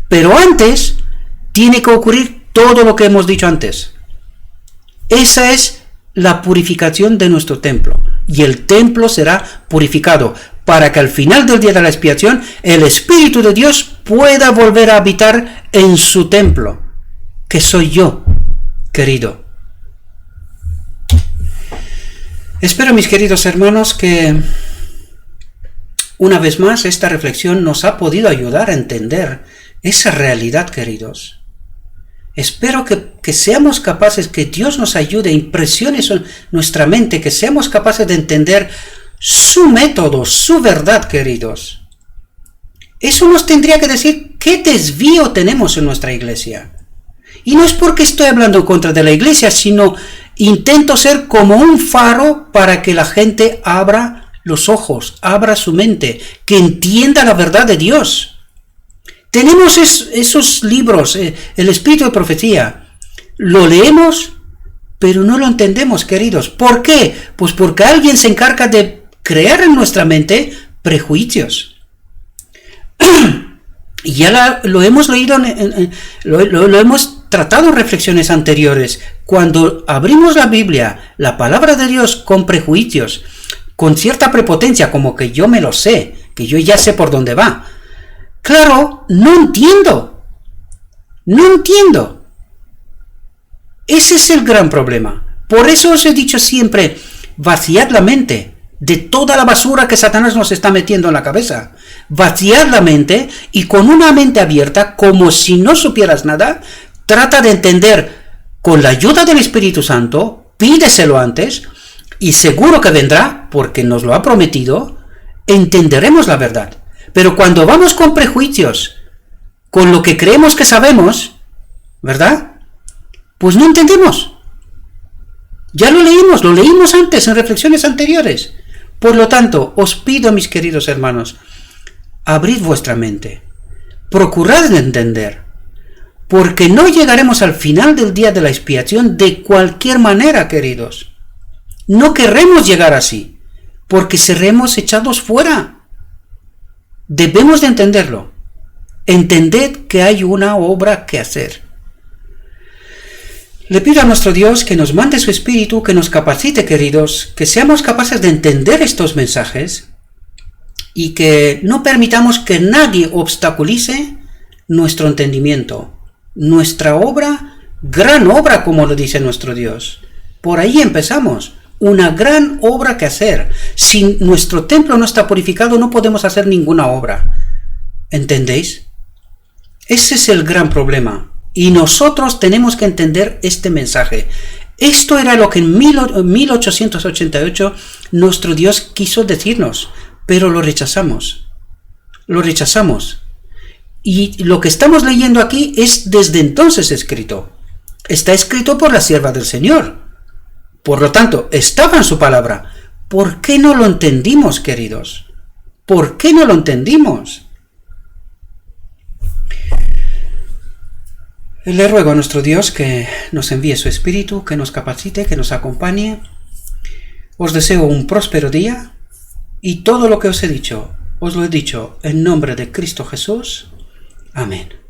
Pero antes, tiene que ocurrir todo lo que hemos dicho antes. Esa es la purificación de nuestro templo. Y el templo será purificado, para que al final del día de la expiación el Espíritu de Dios pueda volver a habitar en su templo, que soy yo, querido. Espero, mis queridos hermanos, que una vez más esta reflexión nos ha podido ayudar a entender esa realidad, queridos. Espero que seamos capaces, que Dios nos ayude, impresione nuestra mente, que seamos capaces de entender su método, su verdad, queridos. Eso nos tendría que decir qué desvío tenemos en nuestra iglesia. Y no es porque estoy hablando en contra de la iglesia, sino intento ser como un faro para que la gente abra los ojos, abra su mente, que entienda la verdad de Dios. Tenemos esos libros, el espíritu de profecía. Lo leemos, pero no lo entendemos, queridos. ¿Por qué? Pues porque alguien se encarga de crear en nuestra mente prejuicios. Y ya lo hemos leído, lo hemos tratado en reflexiones anteriores. Cuando abrimos la Biblia, la palabra de Dios, con prejuicios, con cierta prepotencia, como que yo me lo sé, que yo ya sé por dónde va. Claro, no entiendo. Ese es el gran problema. Por eso os he dicho siempre, vaciad la mente de toda la basura que Satanás nos está metiendo en la cabeza. Vaciad la mente y con una mente abierta, como si no supieras nada, trata de entender con la ayuda del Espíritu Santo, pídeselo antes, y seguro que vendrá, porque nos lo ha prometido, entenderemos la verdad. Pero cuando vamos con prejuicios, con lo que creemos que sabemos, ¿verdad? Pues no entendemos. Ya lo leímos antes, en reflexiones anteriores. Por lo tanto, os pido, mis queridos hermanos, abrid vuestra mente, procurad entender, porque no llegaremos al final del día de la expiación de cualquier manera, queridos. No querremos llegar así, porque seremos echados fuera. Debemos de entenderlo. Entended que hay una obra que hacer. Le pido a nuestro Dios que nos mande su Espíritu, que nos capacite, queridos, que seamos capaces de entender estos mensajes y que no permitamos que nadie obstaculice nuestro entendimiento, nuestra obra, gran obra, como lo dice nuestro Dios. Por ahí empezamos, una gran obra que hacer. Si nuestro templo no está purificado, no podemos hacer ninguna obra. ¿Entendéis? Ese es el gran problema. Y nosotros tenemos que entender este mensaje. Esto era lo que en 1888 nuestro Dios quiso decirnos, pero lo rechazamos. Lo rechazamos. Y lo que estamos leyendo aquí es desde entonces escrito. Está escrito por la sierva del Señor. Por lo tanto, estaba en su palabra. ¿Por qué no lo entendimos, queridos? ¿Por qué no lo entendimos? Le ruego a nuestro Dios que nos envíe su Espíritu, que nos capacite, que nos acompañe. Os deseo un próspero día y todo lo que os he dicho, os lo he dicho en nombre de Cristo Jesús. Amén.